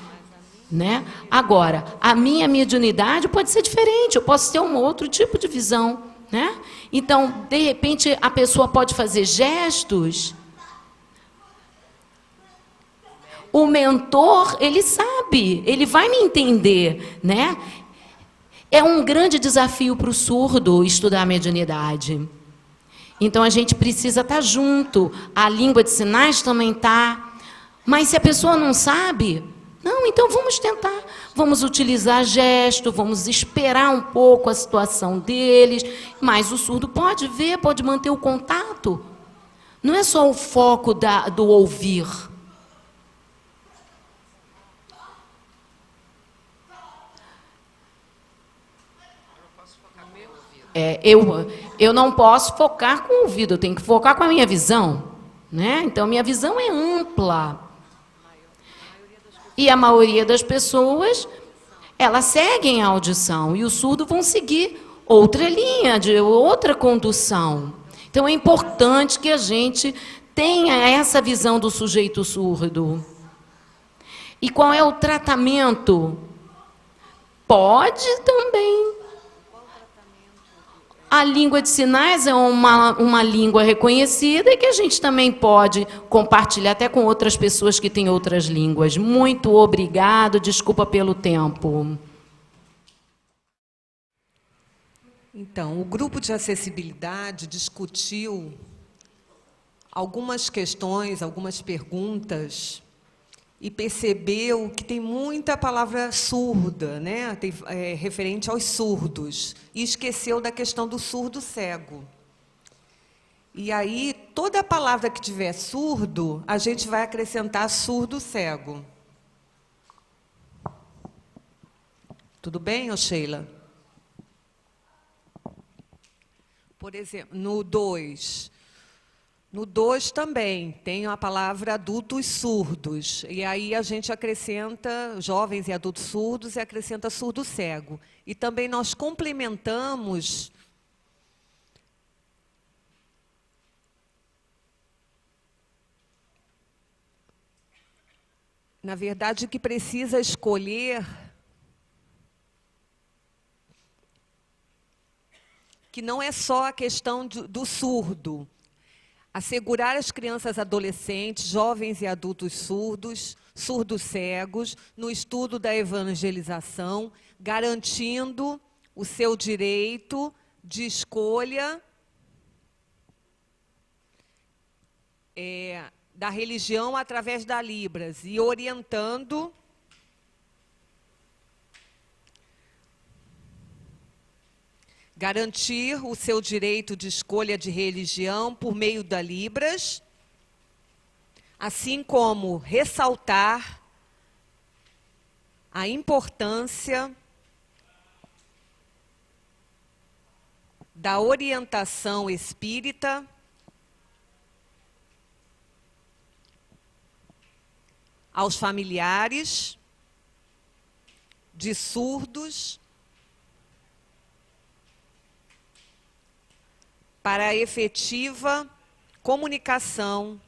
né? Agora, a minha mediunidade pode ser diferente, eu posso ter um outro tipo de visão, né? Então, de repente, a pessoa pode fazer gestos. O mentor, ele sabe, ele vai me entender, né? É um grande desafio para o surdo estudar a mediunidade. Então, a gente precisa estar junto. A língua de sinais também está. Mas se a pessoa não sabe, não, então vamos tentar. Vamos utilizar gesto, vamos esperar um pouco a situação deles. Mas o surdo pode ver, pode manter o contato. Não é só o foco do ouvir. Eu não posso focar com o ouvido, eu tenho que focar com a minha visão, né? Então, minha visão é ampla. E a maioria das pessoas, elas seguem a audição, e os surdos vão seguir outra linha, de outra condução. Então, é importante que a gente tenha essa visão do sujeito surdo. E qual é o tratamento? Pode também. A língua de sinais é uma língua reconhecida e que a gente também pode compartilhar até com outras pessoas que têm outras línguas. Muito obrigado, desculpa pelo tempo. Então, o grupo de acessibilidade discutiu algumas questões, algumas perguntas, e percebeu que tem muita palavra surda, né? Referente aos surdos, e esqueceu da questão do surdo cego. E aí, toda palavra que tiver surdo, a gente vai acrescentar surdo cego. Tudo bem, ô Sheila? Por exemplo, no 2... No 2 também tem a palavra adultos surdos. E aí a gente acrescenta jovens e adultos surdos e acrescenta surdo cego. E também nós complementamos na verdade, que precisa escolher que não é só a questão do surdo. Assegurar as crianças, adolescentes, jovens e adultos surdos, surdos cegos, no estudo da evangelização, garantindo o seu direito de escolha da religião através da Libras e orientando garantir o seu direito de escolha de religião por meio da Libras, assim como ressaltar a importância da orientação espírita aos familiares de surdos para a efetiva comunicação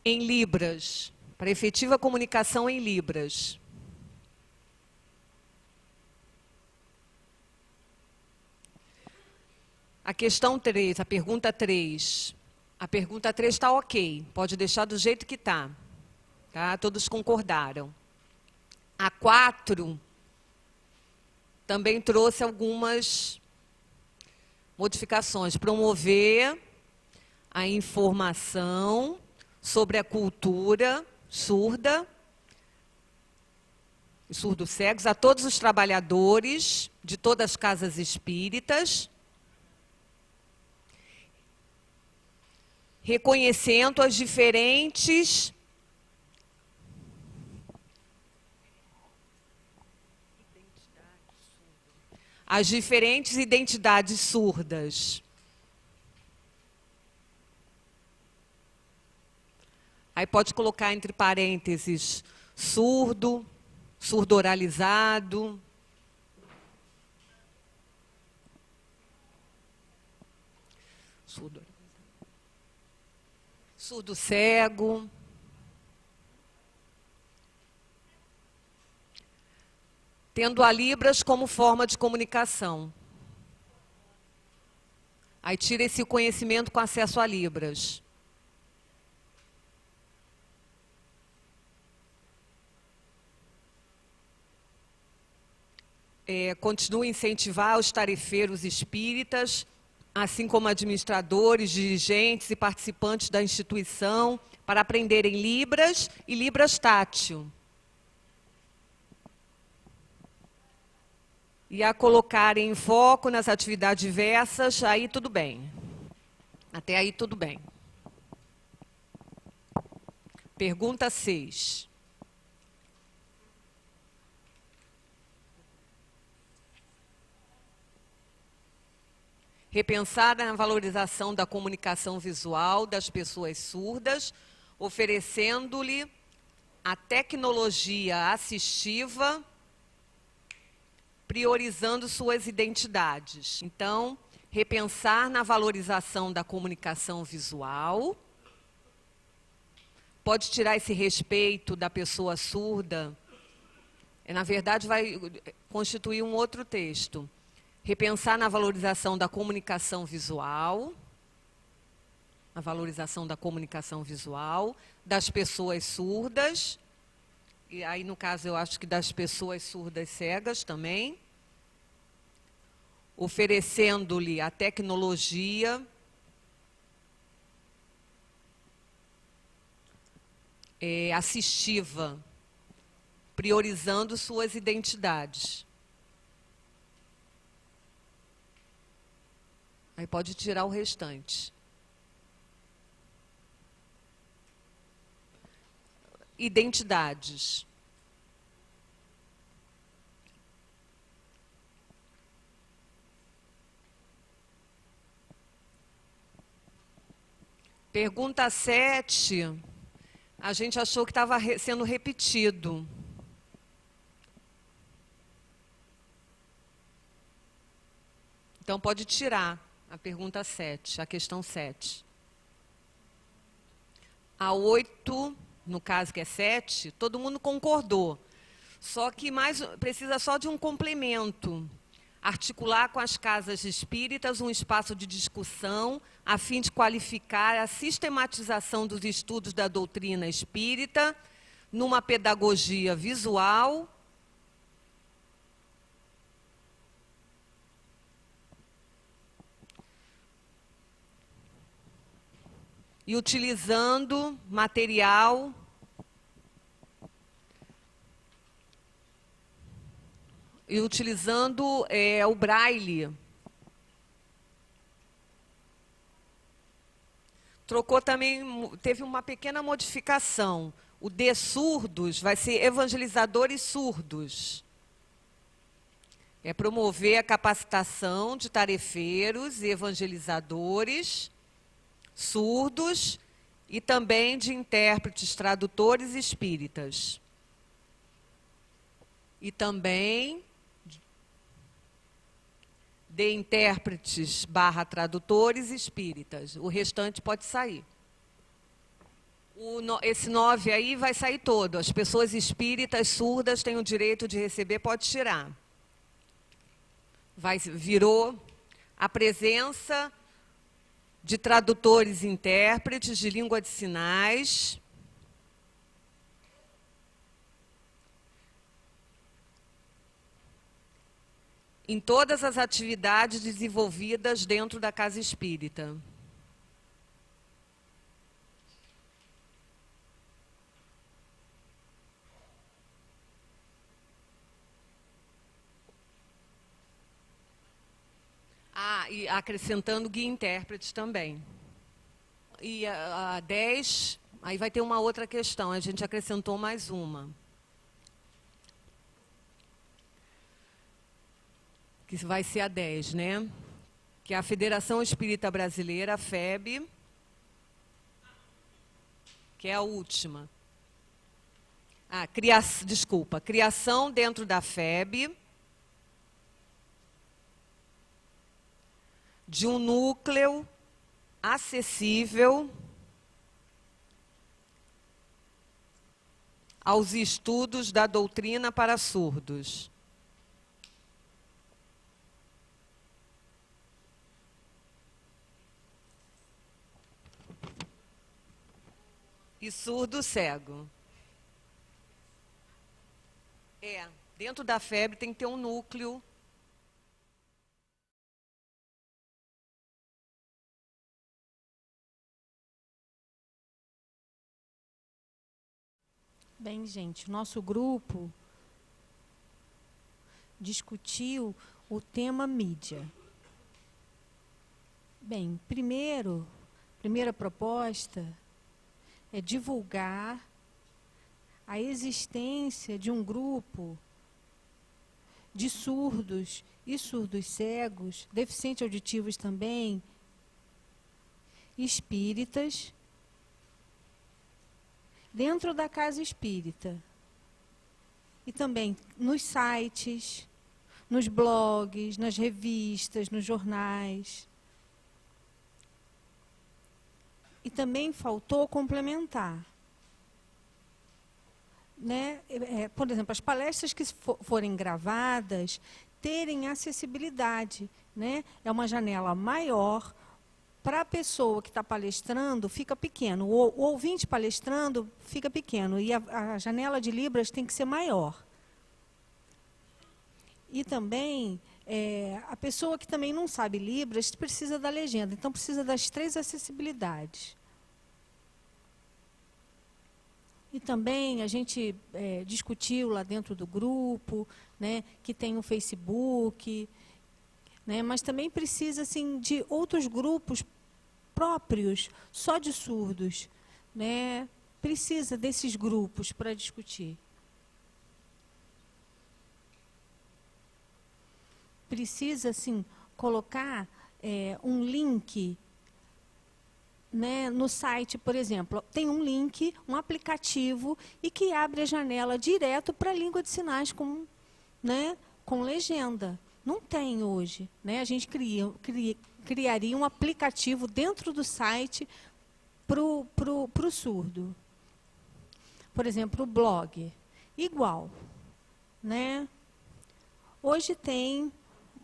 em Libras, para a efetiva comunicação em Libras. A questão 3, a pergunta 3. A pergunta 3 está ok, pode deixar do jeito que está. Tá? Todos concordaram. A 4 também trouxe algumas modificações. Promover a informação sobre a cultura surda, surdo-cegos, a todos os trabalhadores de todas as casas espíritas, reconhecendo as diferentes identidades surdas. Aí pode colocar entre parênteses surdo, surdo oralizado, surdo cego, tendo a Libras como forma de comunicação. Aí tira esse conhecimento com acesso a Libras. Continua a incentivar os tarefeiros espíritas, assim como administradores, dirigentes e participantes da instituição, para aprenderem Libras e Libras tátil. E a colocarem em foco nas atividades diversas, aí tudo bem. Até aí tudo bem. Pergunta 6. Repensar na valorização da comunicação visual das pessoas surdas, oferecendo-lhe a tecnologia assistiva, priorizando suas identidades. Então, repensar na valorização da comunicação visual. Pode tirar esse respeito da pessoa surda. Na verdade, vai constituir um outro texto. Repensar na valorização da comunicação visual, a valorização da comunicação visual das pessoas surdas, e aí no caso eu acho que das pessoas surdas cegas também, oferecendo-lhe a tecnologia assistiva, priorizando suas identidades. Aí pode tirar o restante. Identidades. Pergunta 7, a gente achou que estava sendo repetido. Então pode tirar a pergunta 7, a questão 7. A 8, no caso que é 7, todo mundo concordou. Só que precisa só de um complemento. Articular com as casas espíritas um espaço de discussão a fim de qualificar a sistematização dos estudos da doutrina espírita numa pedagogia visual e utilizando material o braille. Trocou também, teve uma pequena modificação. O de surdos vai ser evangelizadores surdos. É promover a capacitação de tarefeiros e evangelizadores surdos e também de intérpretes, tradutores espíritas. E também de intérpretes / tradutores espíritas. O restante pode sair. Esse 9 aí vai sair todo. As pessoas espíritas surdas têm o direito de receber, pode tirar. Virou a presença de tradutores e intérpretes de língua de sinais, em todas as atividades desenvolvidas dentro da Casa Espírita. E acrescentando guia e intérprete também. E a 10, aí vai ter uma outra questão, a gente acrescentou mais uma. Que vai ser a 10, né? Que é a Federação Espírita Brasileira, a FEB, que é a última. Criação dentro da FEB de um núcleo acessível aos estudos da doutrina para surdos. E surdo-cego. Dentro da FEB tem que ter um núcleo. Bem, gente, nosso grupo discutiu o tema mídia. Bem, primeira proposta é divulgar a existência de um grupo de surdos e surdos cegos, deficientes auditivos também, espíritas, dentro da Casa Espírita. E também nos sites, nos blogs, nas revistas, nos jornais. E também faltou complementar. Né? Por exemplo, as palestras que forem gravadas terem acessibilidade. Né? É uma janela maior. Para a pessoa que está palestrando, fica pequeno. O ouvinte palestrando fica pequeno. E a janela de Libras tem que ser maior. E também, a pessoa que também não sabe Libras precisa da legenda. Então, precisa das 3 acessibilidades. E também a gente discutiu lá dentro do grupo, né, que tem um Facebook, né, mas também precisa assim, de outros grupos próprios, só de surdos. Né, precisa desses grupos para discutir. Precisa assim, colocar um link, né, no site, por exemplo, tem um link, um aplicativo, e que abre a janela direto para a língua de sinais com legenda. Não tem hoje. Né? A gente criaria um aplicativo dentro do site para o surdo. Por exemplo, o blog. Igual. Né? Hoje tem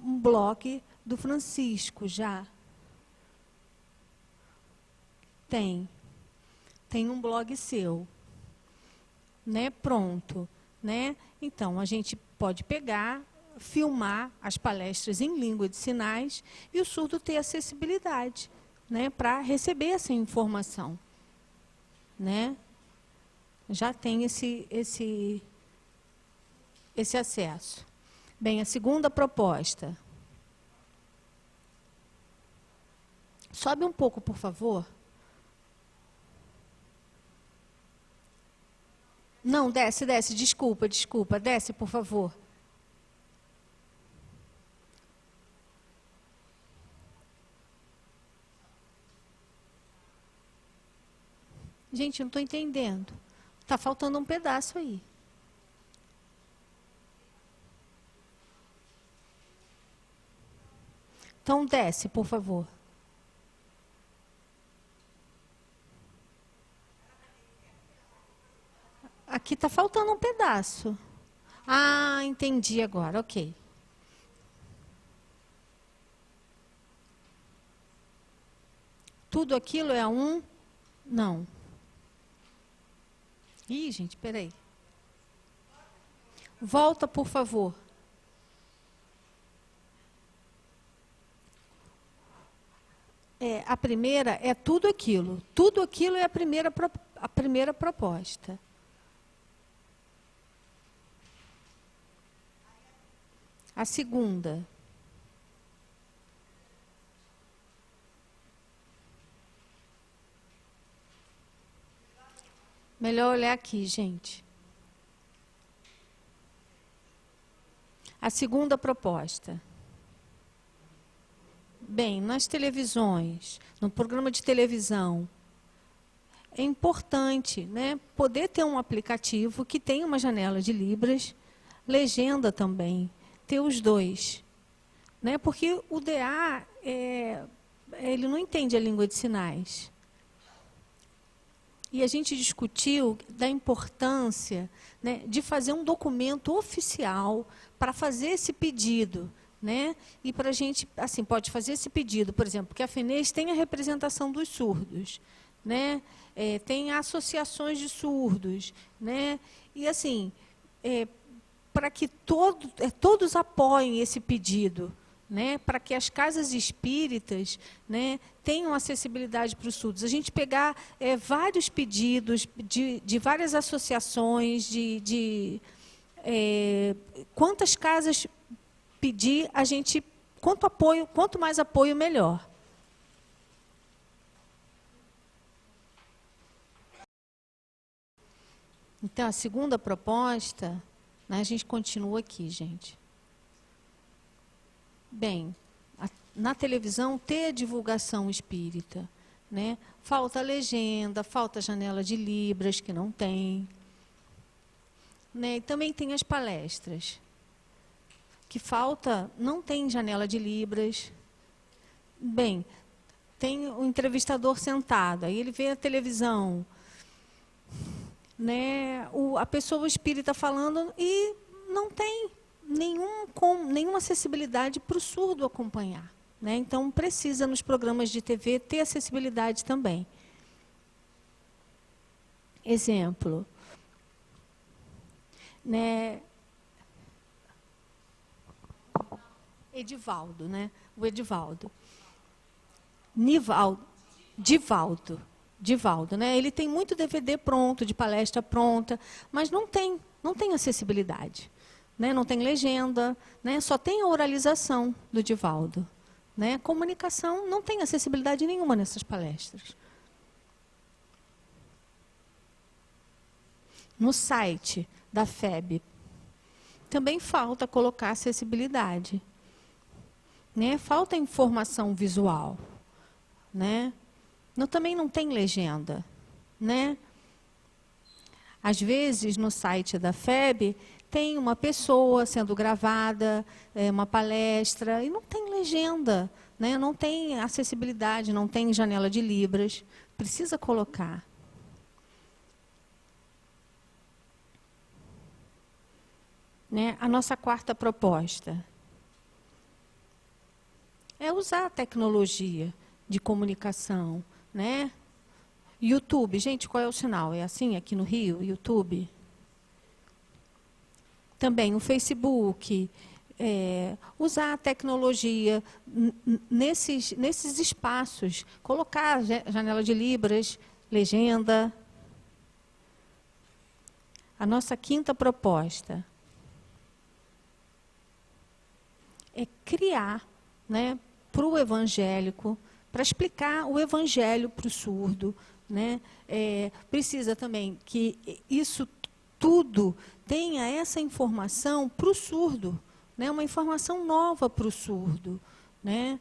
um blog do Francisco já. Tem um blog seu, né? Pronto, né? Então a gente pode pegar, filmar as palestras em língua de sinais e o surdo ter acessibilidade, né? Para receber essa informação, né? Já tem esse acesso. Bem, a segunda proposta. Sobe um pouco, por favor. Não, desce, desculpa, desce, por favor. Gente, não estou entendendo. Está faltando um pedaço aí. Então, desce, por favor. Aqui está faltando um pedaço. Ah, entendi agora, ok. tudo aquilo é a um? Não. Ih, gente, peraí. Volta, por favor. A primeira é tudo aquilo. Tudo aquilo é a primeira proposta. A segunda. Melhor olhar aqui, gente. A segunda proposta. Bem, nas televisões, no programa de televisão, é importante, né, poder ter um aplicativo que tenha uma janela de Libras, legenda também, ter os dois. Né, porque o DA, ele não entende a língua de sinais. E a gente discutiu da importância, né, de fazer um documento oficial para fazer esse pedido. Né? E para a gente, assim, pode fazer esse pedido, por exemplo, que a FENES tem a representação dos surdos, né? Tem associações de surdos, né? E assim, para que todos apoiem esse pedido, né? Para que as casas espíritas, né, tenham acessibilidade para os surdos. A gente pegar vários pedidos de várias associações, quantas casas pedir, a gente, quanto mais apoio, melhor. Então, a segunda proposta, né, a gente continua aqui, gente. Bem, na televisão, ter a divulgação espírita. Né? Falta legenda, falta janela de Libras, que não tem. Né? E também tem as palestras. Que falta, não tem janela de Libras. Bem, tem o entrevistador sentado, aí ele vê a televisão, né, a pessoa espírita falando e não tem nenhuma acessibilidade para o surdo acompanhar. Né? Então, precisa, nos programas de TV, ter acessibilidade também. Exemplo. Né? Edivaldo, né? O Edivaldo. Divaldo, né? Ele tem muito DVD pronto, de palestra pronta, mas não tem acessibilidade, né? Não tem legenda, né? Só tem a oralização do Divaldo, né? Comunicação não tem acessibilidade nenhuma nessas palestras. No site da FEB também falta colocar acessibilidade. Né? Falta informação visual, né? Também não tem legenda, né? Às vezes, no site da FEB, tem uma pessoa sendo gravada, uma palestra, e não tem legenda, né? Não tem acessibilidade, não tem janela de Libras. Precisa colocar. Né? A nossa quarta proposta é usar a tecnologia de comunicação, né? YouTube, gente, qual é o sinal? É assim aqui no Rio, YouTube? Também o Facebook, usar a tecnologia nesses espaços, colocar janela de Libras, legenda. A nossa quinta proposta é criar, né, para o evangélico, para explicar o evangelho para o surdo. Né? Precisa também que isso tudo tenha essa informação para o surdo, né? Uma informação nova para o surdo. Né?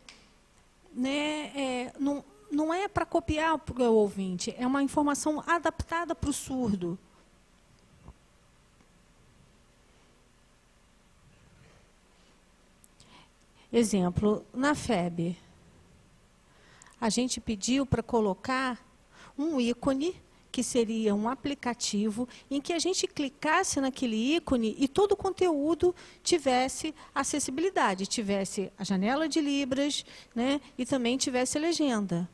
Não é para copiar para o ouvinte, é uma informação adaptada para o surdo. Exemplo, na FEB, a gente pediu para colocar um ícone, que seria um aplicativo, em que a gente clicasse naquele ícone e todo o conteúdo tivesse acessibilidade, tivesse a janela de Libras, né, e também tivesse legenda.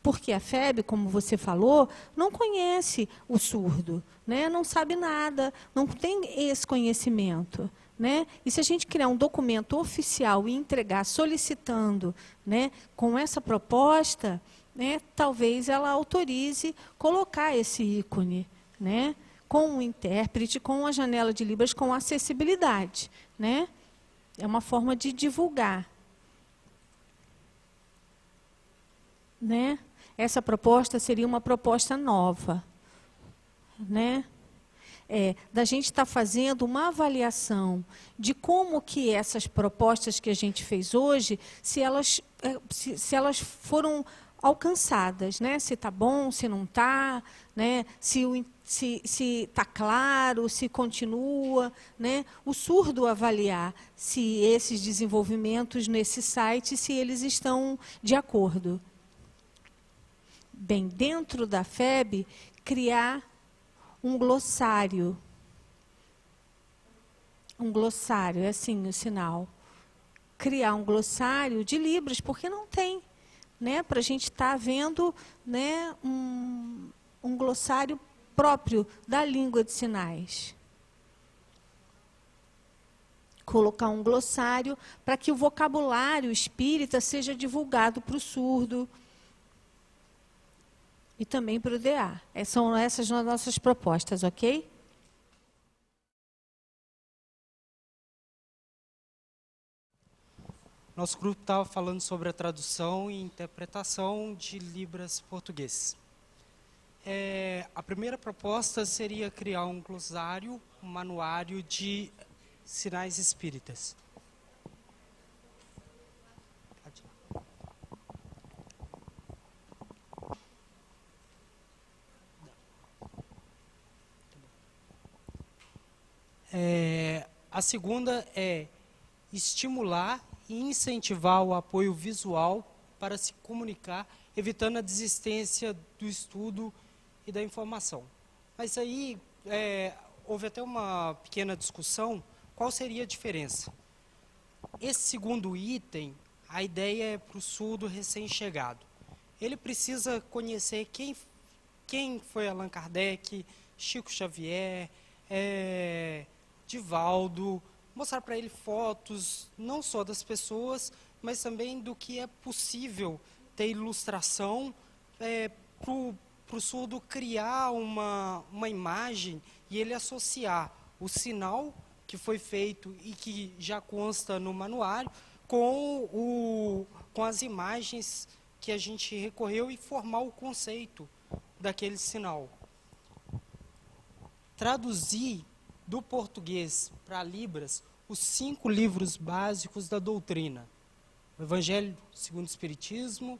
Porque a FEB, como você falou, não conhece o surdo, né? Não sabe nada, não tem esse conhecimento. Né? E se a gente criar um documento oficial e entregar solicitando, né, com essa proposta, né, talvez ela autorize colocar esse ícone, né, com o intérprete, com a janela de Libras, com acessibilidade. Né? É uma forma de divulgar. Né? Essa proposta seria uma proposta nova. Né? Da gente estar fazendo uma avaliação de como que essas propostas que a gente fez hoje, se elas foram alcançadas, né? Se está bom, se não está, né? Se está claro, se continua, né? O surdo avaliar se esses desenvolvimentos nesse site, se eles estão de acordo. Bem, dentro da FEB, criar um glossário. Um glossário, é assim o sinal. Criar um glossário de Libras, porque não tem. Né? Para a gente estar vendo, né, um glossário próprio da língua de sinais. Colocar um glossário para que o vocabulário espírita seja divulgado para o surdo. E também para o DA. São essas as nossas propostas, ok? Nosso grupo estava falando sobre a tradução e interpretação de Libras português. A primeira proposta seria criar um glossário, um manuário de sinais espíritas. A segunda é estimular e incentivar o apoio visual para se comunicar, evitando a desistência do estudo e da informação. Mas aí houve até uma pequena discussão, qual seria a diferença? Esse segundo item, a ideia é para o surdo recém-chegado. Ele precisa conhecer quem foi Allan Kardec, Chico Xavier, Divaldo, mostrar para ele fotos, não só das pessoas, mas também do que é possível ter ilustração para o surdo criar uma imagem e ele associar o sinal que foi feito e que já consta no manuário com as imagens que a gente recorreu e formar o conceito daquele sinal. Traduzir do português para Libras os 5 livros básicos da doutrina. O Evangelho segundo o Espiritismo,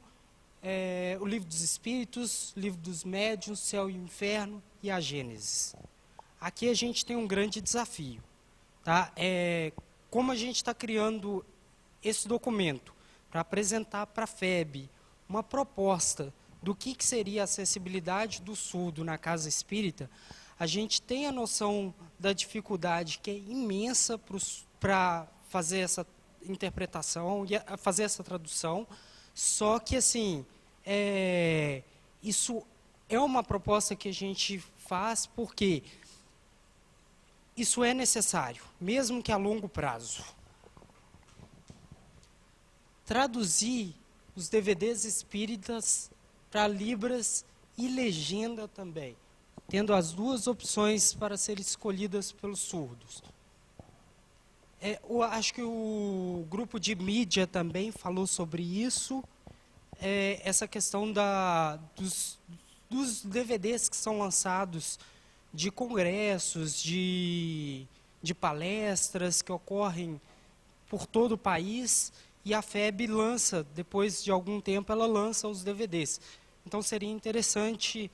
o Livro dos Espíritos, o Livro dos Médiuns, Céu e o Inferno e a Gênesis. Aqui a gente tem um grande desafio. Tá? Como a gente está criando esse documento para apresentar para a FEB uma proposta do que seria a acessibilidade do surdo na casa espírita, a gente tem a noção da dificuldade que é imensa para fazer essa interpretação e fazer essa tradução, só que assim, isso é uma proposta que a gente faz porque isso é necessário, mesmo que a longo prazo. Traduzir os DVDs espíritas para Libras e legenda também, tendo as duas opções para serem escolhidas pelos surdos. Acho que o grupo de mídia também falou sobre isso, essa questão dos DVDs que são lançados de congressos, de palestras que ocorrem por todo o país, e a FEB lança, depois de algum tempo, ela lança os DVDs. Então seria interessante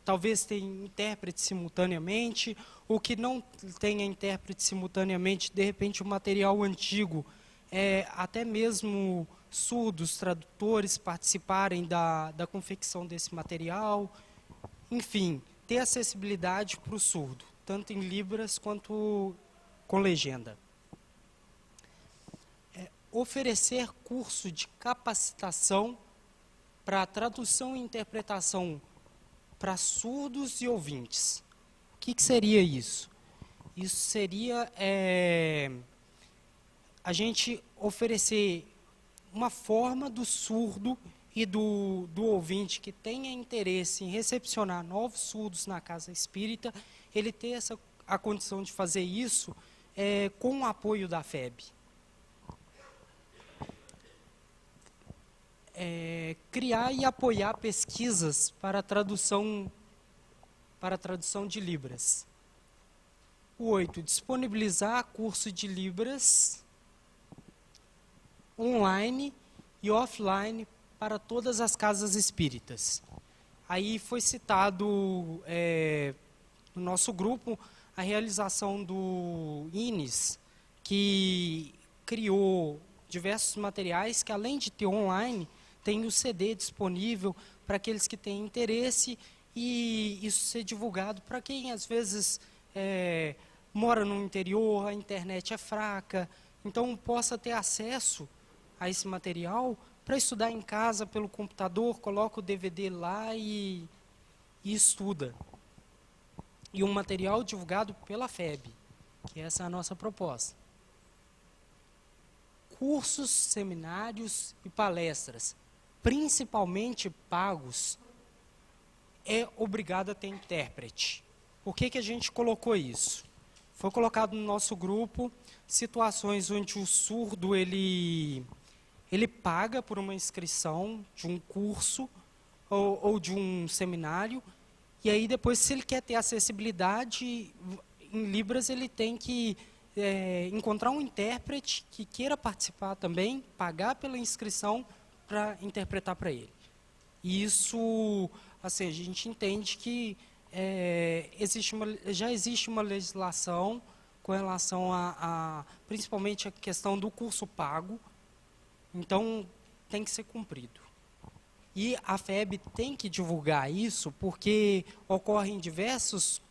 talvez ter intérprete simultaneamente, ou que não tenha intérprete simultaneamente, de repente o material antigo, até mesmo surdos, tradutores participarem da confecção desse material, enfim, ter acessibilidade para o surdo, tanto em Libras quanto com legenda. Oferecer curso de capacitação para tradução e interpretação para surdos e ouvintes. O que seria isso? Isso seria a gente oferecer uma forma do surdo e do ouvinte que tenha interesse em recepcionar novos surdos na casa espírita, ele ter a condição de fazer isso com o apoio da FEB. Criar e apoiar pesquisas para a tradução de Libras. O 8, disponibilizar curso de Libras online e offline para todas as casas espíritas. Aí foi citado no nosso grupo a realização do INES, que criou diversos materiais que, além de ter online, tem o CD disponível para aqueles que têm interesse, e isso ser divulgado para quem, às vezes, mora no interior, a internet é fraca, então possa ter acesso a esse material para estudar em casa pelo computador, coloca o DVD lá e estuda. E um material divulgado pela FEB, que essa é a nossa proposta. Cursos, seminários e palestras, principalmente pagos, é obrigado a ter intérprete. Por que a gente colocou isso? Foi colocado no nosso grupo situações onde o surdo ele paga por uma inscrição de um curso ou de um seminário, e aí depois, se ele quer ter acessibilidade em Libras, ele tem que encontrar um intérprete que queira participar também, pagar pela inscrição para interpretar para ele. E isso, assim, a gente entende que já existe uma legislação com relação principalmente a questão do curso pago, então tem que ser cumprido. E a FEB tem que divulgar isso, porque ocorrem diversos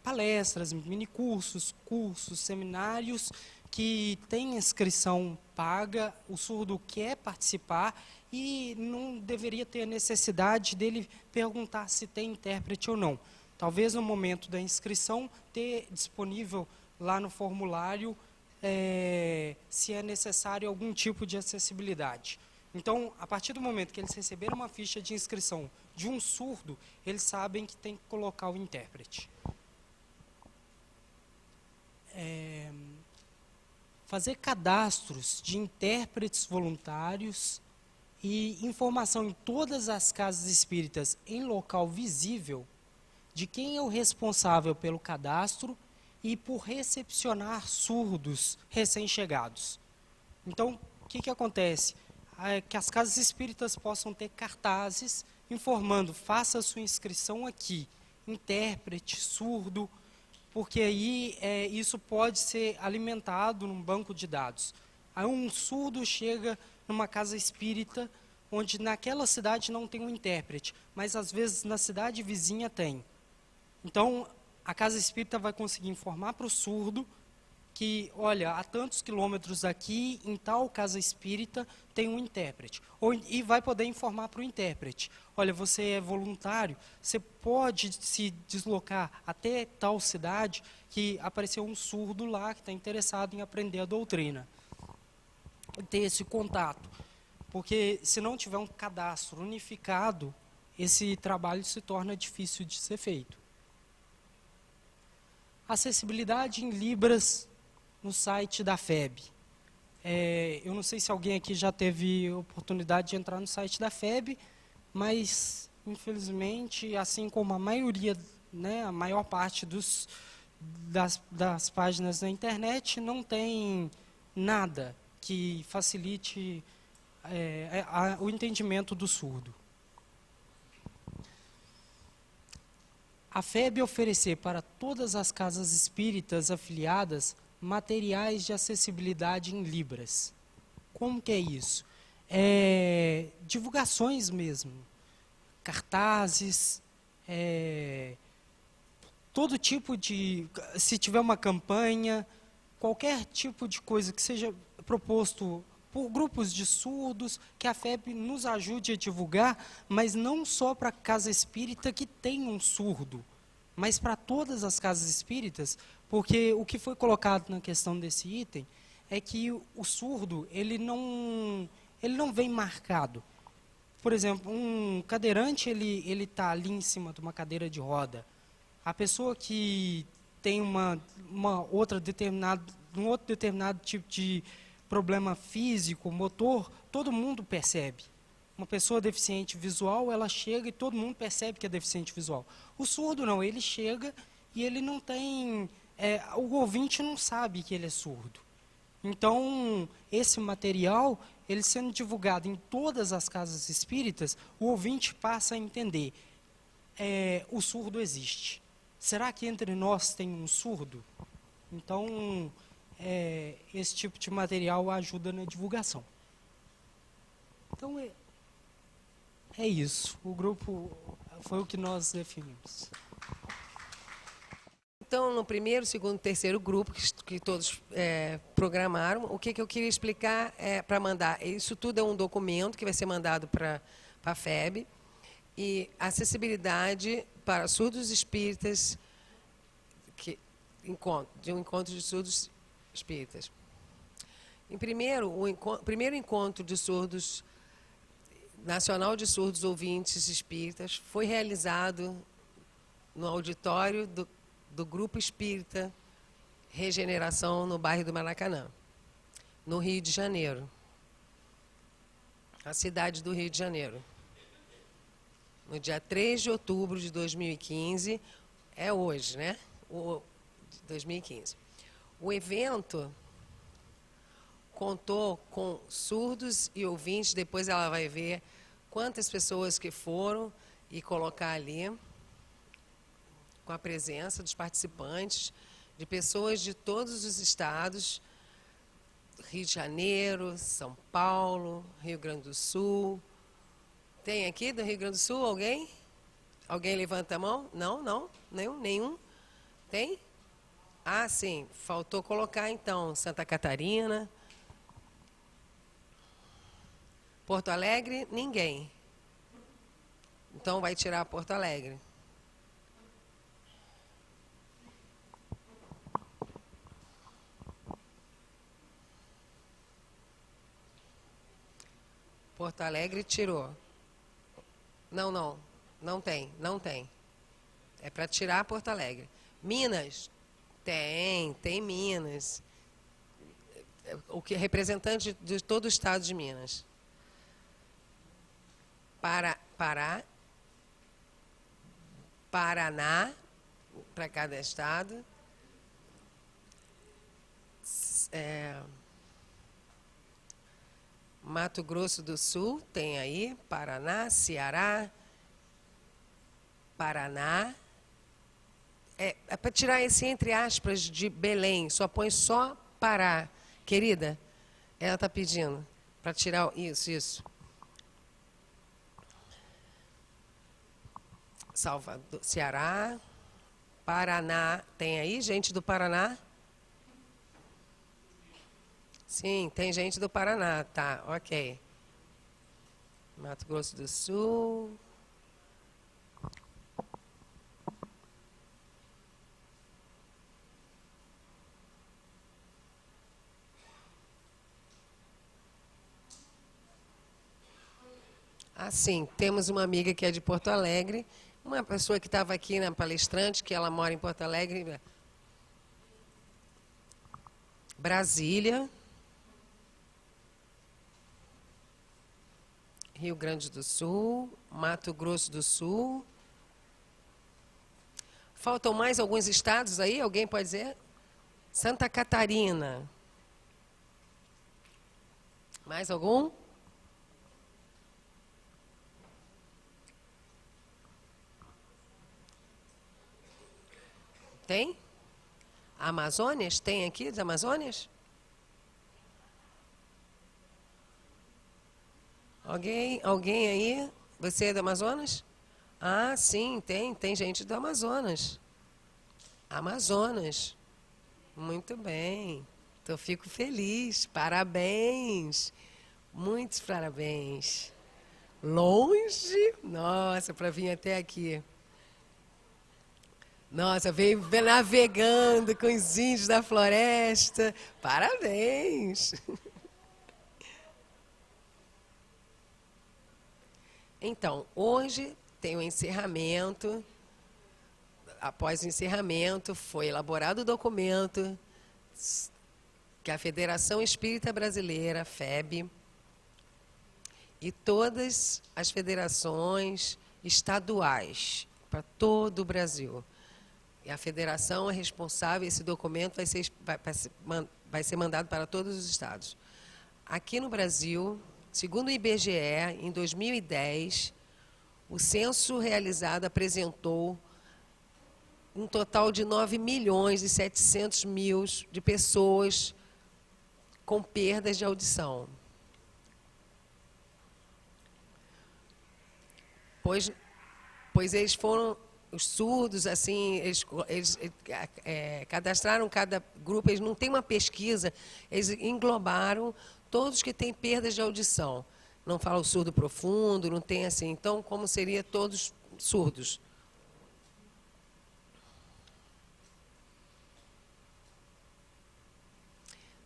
palestras, minicursos, cursos, seminários que têm inscrição paga, o surdo quer participar e não deveria ter a necessidade dele perguntar se tem intérprete ou não. Talvez no momento da inscrição ter disponível lá no formulário se é necessário algum tipo de acessibilidade. Então, a partir do momento que eles receberam uma ficha de inscrição de um surdo, eles sabem que tem que colocar o intérprete. Fazer cadastros de intérpretes voluntários e informação em todas as casas espíritas em local visível de quem é o responsável pelo cadastro e por recepcionar surdos recém-chegados. Então, o que acontece? Que as casas espíritas possam ter cartazes informando, faça a sua inscrição aqui, intérprete, surdo, porque aí isso pode ser alimentado num banco de dados. Aí um surdo chega numa casa espírita, onde naquela cidade não tem um intérprete, mas às vezes na cidade vizinha tem. Então, a casa espírita vai conseguir informar para o surdo que, olha, a tantos quilômetros daqui, em tal casa espírita, tem um intérprete. E vai poder informar para o intérprete, olha, você é voluntário, você pode se deslocar até tal cidade que apareceu um surdo lá que está interessado em aprender a doutrina. Ter esse contato. Porque se não tiver um cadastro unificado, esse trabalho se torna difícil de ser feito. Acessibilidade em Libras no site da FEB. Eu não sei se alguém aqui já teve oportunidade de entrar no site da FEB, mas, infelizmente, assim como a maioria, a maior parte das páginas da internet, não tem nada que facilite o entendimento do surdo. A FEB oferecer para todas as casas espíritas afiliadas materiais de acessibilidade em Libras. Como que é isso? Divulgações mesmo, cartazes, todo tipo de... Se tiver uma campanha, qualquer tipo de coisa que seja proposto por grupos de surdos, que a FEB nos ajude a divulgar, mas não só para a casa espírita que tem um surdo, mas para todas as casas espíritas, porque o que foi colocado na questão desse item é que o surdo, ele não vem marcado. Por exemplo, um cadeirante, ele está ali em cima de uma cadeira de roda. A pessoa que tem um outro determinado tipo de problema físico, motor, todo mundo percebe. Uma pessoa deficiente visual, ela chega e todo mundo percebe que é deficiente visual. O surdo não, ele chega e ele não tem... o ouvinte não sabe que ele é surdo. Então, esse material, ele sendo divulgado em todas as casas espíritas, o ouvinte passa a entender. O surdo existe. Será que entre nós tem um surdo? Então, esse tipo de material ajuda na divulgação. Então, é isso. O grupo foi o que nós definimos. Então, no primeiro, segundo, terceiro grupo, que todos programaram, o que eu queria explicar para mandar. Isso tudo é um documento que vai ser mandado para a FEB. E acessibilidade para surdos espíritas, de um encontro de surdos espíritas. Em primeiro, primeiro encontro de surdos, nacional de surdos ouvintes espíritas, foi realizado no auditório do Grupo Espírita Regeneração, no bairro do Maracanã, no Rio de Janeiro, a cidade do Rio de Janeiro. No dia 3 de outubro de 2015, é hoje, né? 2015. O evento contou com surdos e ouvintes, depois ela vai ver quantas pessoas que foram e colocar ali, com a presença dos participantes, de pessoas de todos os estados, Rio de Janeiro, São Paulo, Rio Grande do Sul. Tem aqui do Rio Grande do Sul alguém? Alguém levanta a mão? Não, nenhum. Tem? Ah, sim, faltou colocar então Santa Catarina. Porto Alegre, ninguém. Então vai tirar Porto Alegre. Porto Alegre tirou. Não tem. É para tirar Porto Alegre. Minas? Tem Minas. O que representante de todo o estado de Minas. Paraná, para cada estado. Mato Grosso do Sul, tem aí, Paraná, Ceará, Paraná. É para tirar esse entre aspas de Belém, só põe só Pará. Querida, ela está pedindo para tirar isso. Salvador, Ceará, Paraná, tem aí gente do Paraná? Sim, tem gente do Paraná, tá, ok. Mato Grosso do Sul. Ah, sim, temos uma amiga que é de Porto Alegre, uma pessoa que estava aqui na palestrante, que ela mora em Porto Alegre. Brasília. Rio Grande do Sul, Mato Grosso do Sul. Faltam mais alguns estados aí? Alguém pode dizer? Santa Catarina. Mais algum? Tem? Amazônias? Tem aqui das Amazônias? Alguém aí? Você é do Amazonas? Ah, sim, tem gente do Amazonas. Amazonas. Muito bem. Eu fico feliz. Parabéns. Muitos parabéns. Longe? Nossa, para vir até aqui. Nossa, veio navegando com os índios da floresta. Parabéns. Então, hoje tem o encerramento. Após o encerramento, foi elaborado o documento que a Federação Espírita Brasileira, FEB, e todas as federações estaduais para todo o Brasil. E a federação é responsável, esse documento vai ser mandado para todos os estados. Aqui no Brasil, segundo o IBGE, em 2010, o censo realizado apresentou um total de 9.700.000 de pessoas com perdas de audição. Pois eles foram, os surdos, assim, eles cadastraram cada grupo, eles não têm uma pesquisa, eles englobaram todos que têm perdas de audição. Não fala o surdo profundo, não tem assim, então como seria todos surdos?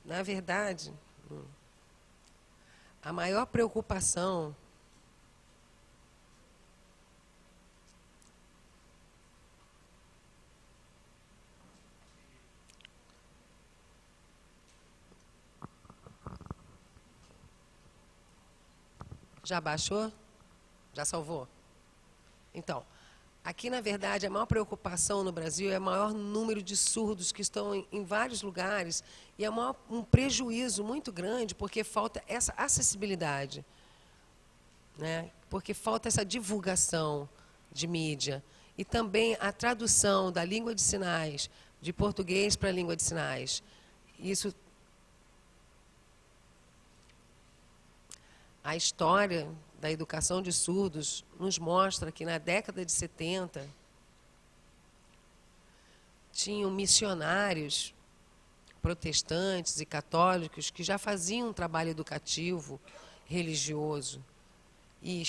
Na verdade, a maior preocupação já baixou? Já salvou? Então, aqui, na verdade, a maior preocupação no Brasil é o maior número de surdos que estão em vários lugares e é um prejuízo muito grande porque falta essa acessibilidade, né? Porque falta essa divulgação de mídia e também a tradução da língua de sinais, de português para a língua de sinais. Isso, a história da educação de surdos nos mostra que na década de 70 tinham missionários protestantes e católicos que já faziam um trabalho educativo, religioso. E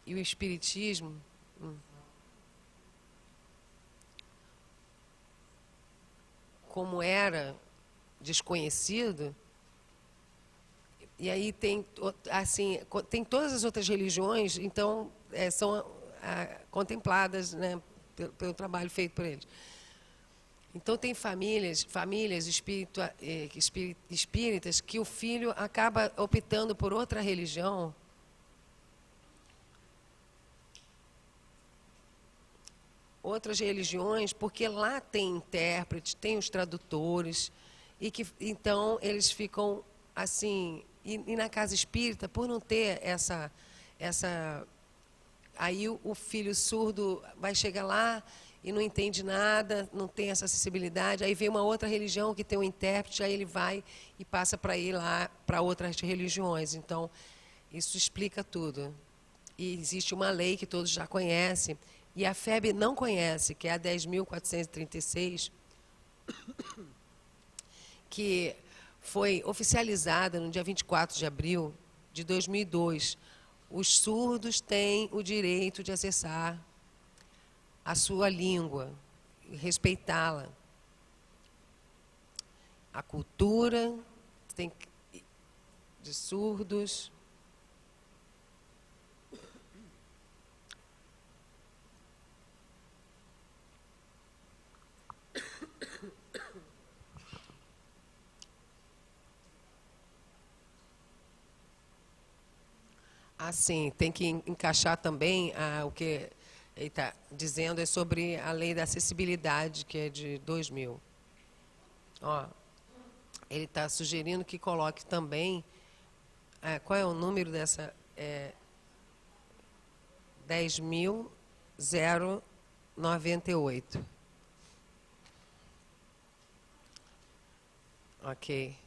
o espiritismo como era desconhecido. E aí tem, assim, tem todas as outras religiões, então são contempladas, né, pelo trabalho feito por eles. Então tem famílias espíritas que o filho acaba optando por outra religião outras religiões, porque lá tem intérpretes, tem os tradutores, e que então eles ficam assim. E na casa espírita, por não ter essa aí o filho surdo vai chegar lá e não entende nada, não tem essa acessibilidade, aí vem uma outra religião que tem um intérprete, aí ele vai e passa para ir lá para outras religiões. Então, isso explica tudo. E existe uma lei que todos já conhecem, e a FEB não conhece, que é a 10.436, que foi oficializada no dia 24 de abril de 2002. Os surdos têm o direito de acessar a sua língua, respeitá-la. A cultura de surdos. Assim, tem que encaixar também o que ele está dizendo é sobre a lei da acessibilidade, que é de 2000. Ó, ele está sugerindo que coloque também, qual é o número dessa? 10.098. Ok.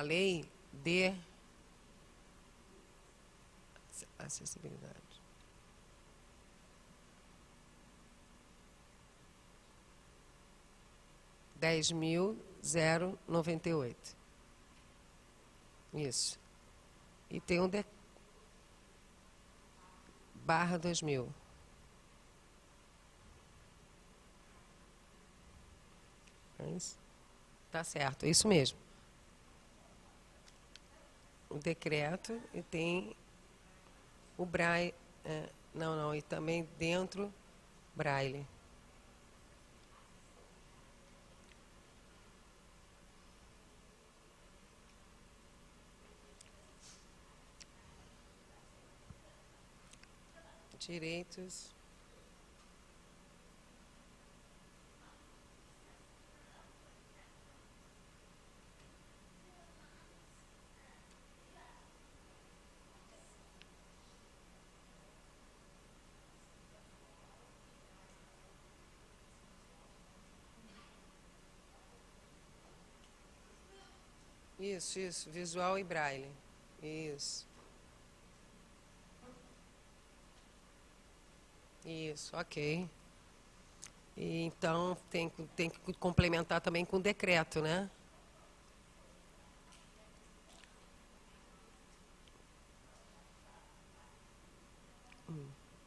a lei de acessibilidade. R$10.098. Isso. E tem um barra 2000. É isso? Tá certo, é isso mesmo. O decreto e tem o braille. Não, e também dentro braille. Direitos. Isso, visual e braille. Isso. Isso, ok. E então tem que complementar também com o decreto, né?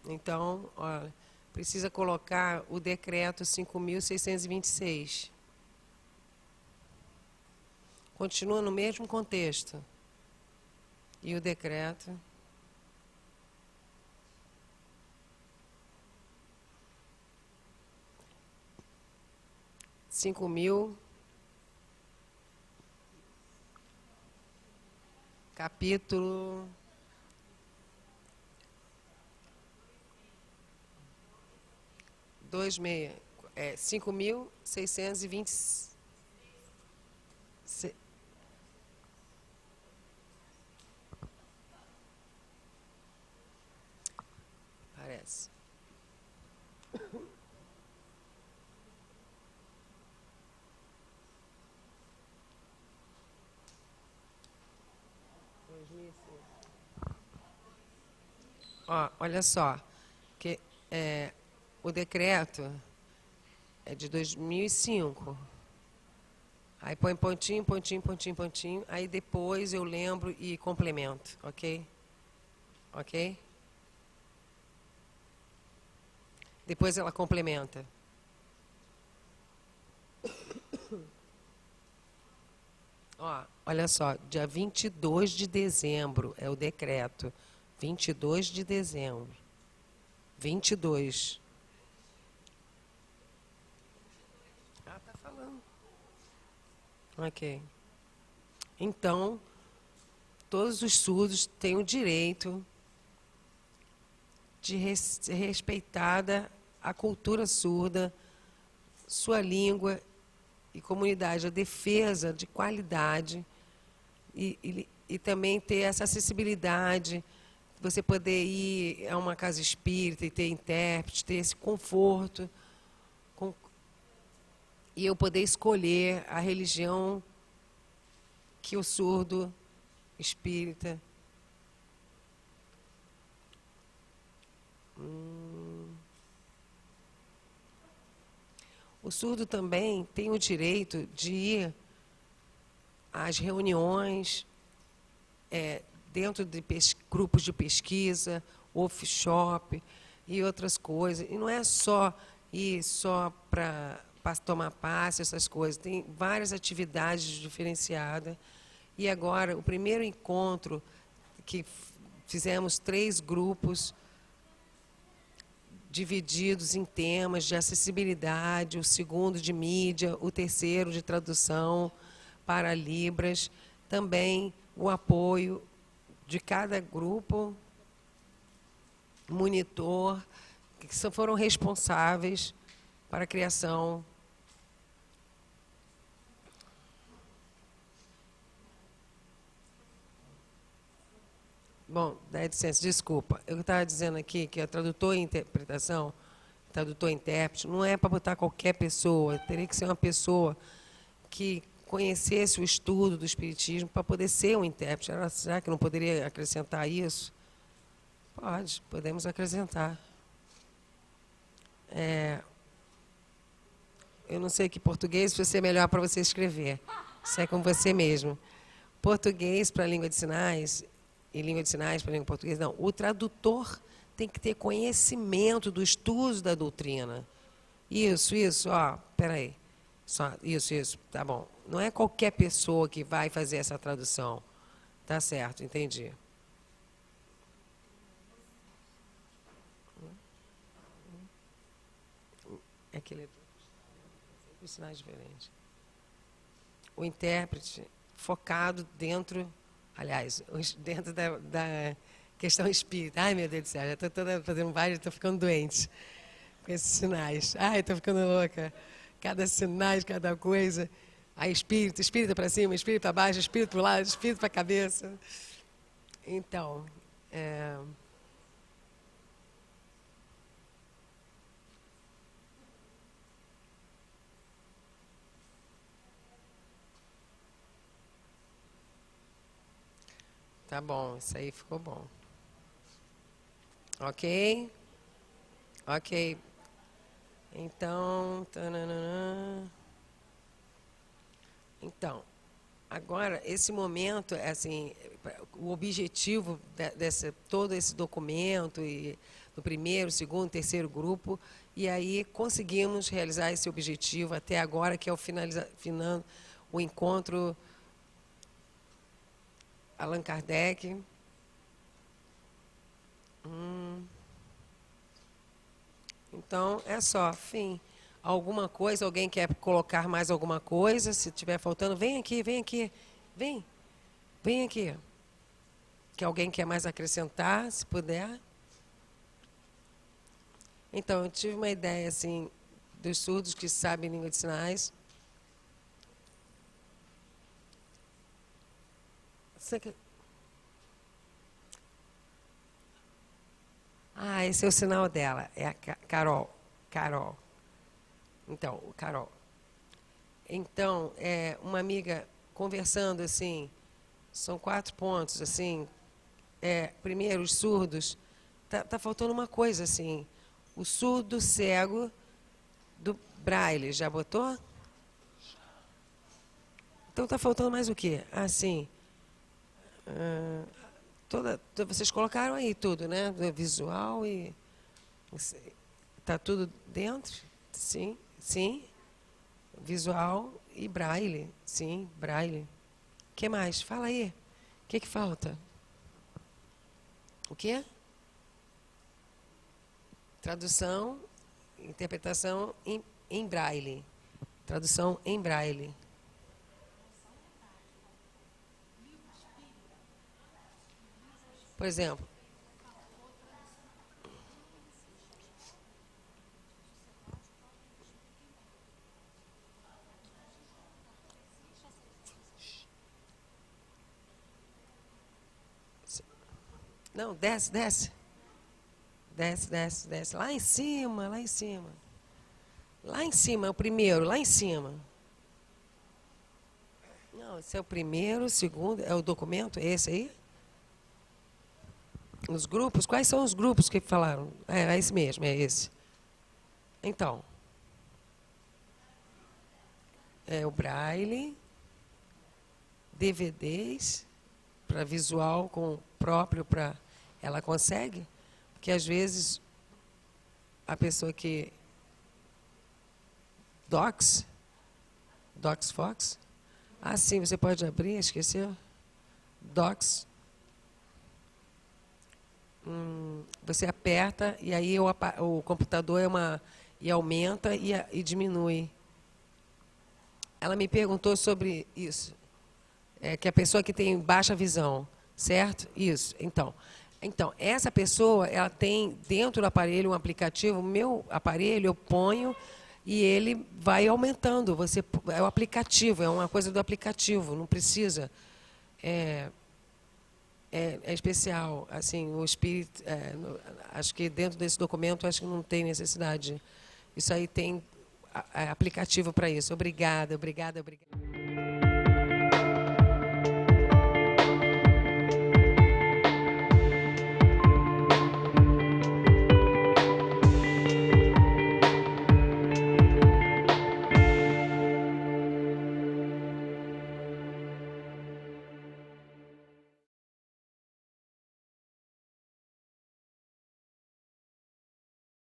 Então, olha, precisa colocar o decreto 5.626. Continua no mesmo contexto. E o decreto... 5.000, capítulo 26, 5.620. Parece. Ó, olha só, que o decreto é de 2005. Aí põe pontinho, pontinho, pontinho, pontinho. Aí depois eu lembro e complemento, ok? Ok? Depois ela complementa. Ó, olha só, dia 22 de dezembro é o decreto. 22 de dezembro. 22. Ah, tá falando. Ok. Então, todos os surdos têm o direito de ser respeitada a cultura surda, sua língua e comunidade, a defesa de qualidade e também ter essa acessibilidade, você poder ir a uma casa espírita e ter intérprete, ter esse conforto, e eu poder escolher a religião que o surdo espírita O surdo também tem o direito de ir às reuniões dentro de grupos de pesquisa, workshop e outras coisas. E não é só ir só para tomar passe, essas coisas. Tem várias atividades diferenciadas. E agora, o primeiro encontro, que fizemos 3 grupos divididos em temas de acessibilidade, o segundo de mídia, o terceiro de tradução para Libras, também o apoio de cada grupo, monitor, que foram responsáveis para a criação. Bom, dá licença, desculpa. Eu estava dizendo aqui que a tradutor e interpretação, tradutor e intérprete, não é para botar qualquer pessoa, teria que ser uma pessoa que conhecesse o estudo do Espiritismo para poder ser um intérprete. Será que não poderia acrescentar isso? Pode, podemos acrescentar. Eu não sei que português vai ser melhor para você escrever. Isso é com você mesmo. Português para língua de sinais e língua de sinais para língua portuguesa. Não, o tradutor tem que ter conhecimento do estudo da doutrina. Isso, ó, peraí. Isso, tá bom. Não é qualquer pessoa que vai fazer essa tradução. Tá certo, entendi. É aquele sempre sinais diferentes. O intérprete focado dentro, aliás, dentro da questão espírita. Ai, meu Deus do céu, já estou toda fazendo vários, estou ficando doente com esses sinais. Ai, estou ficando louca. Cada sinais, cada coisa. Aí espírito para cima, espírito para baixo, espírito para o lado, espírito para a cabeça. Então, tá bom, isso aí ficou bom. Ok? Ok. Então, agora, esse momento, assim, o objetivo todo esse documento, e do primeiro, segundo, terceiro grupo, e aí conseguimos realizar esse objetivo até agora, que é finando o encontro Allan Kardec. Então, é só, fim. Alguma coisa, alguém quer colocar mais alguma coisa? Se estiver faltando, vem aqui. Vem aqui. Que alguém quer mais acrescentar, se puder. Então, eu tive uma ideia, assim, dos surdos que sabem língua de sinais. Esse é o sinal dela. É a Carol. Então, Carol. Então, uma amiga conversando, assim, são 4 pontos, assim. Primeiro, os surdos. Tá faltando uma coisa, assim. O surdo cego do Braille. Já botou? Então, tá faltando mais o quê? Sim. Vocês colocaram aí tudo, né? Visual e... Está tudo dentro? Sim. Visual e Braille. Sim, Braille. O que mais? Fala aí. O que falta? O quê? Tradução, interpretação em Braille. Tradução em Braille. Por exemplo, não, desce. Desce. Lá em cima. Lá em cima, é o primeiro, lá em cima. Não, esse é o primeiro, o segundo, é o documento, é esse aí? Os grupos, quais são os grupos que falaram? É esse mesmo, é esse. Então, o Braille, DVDs, para visual com próprio para... Ela consegue? Porque, às vezes, a pessoa que... DocsFox? Sim, você pode abrir, esqueceu? Docs. Você aperta e aí o computador e aumenta e diminui. Ela me perguntou sobre isso, que a pessoa que tem baixa visão, certo? Isso. Então, essa pessoa, ela tem dentro do aparelho um aplicativo. O meu aparelho eu ponho e ele vai aumentando. É o aplicativo, é uma coisa do aplicativo, não precisa. É especial, assim, o espírito, acho que dentro desse documento, acho que não tem necessidade. Isso aí tem aplicativo para isso. Obrigada.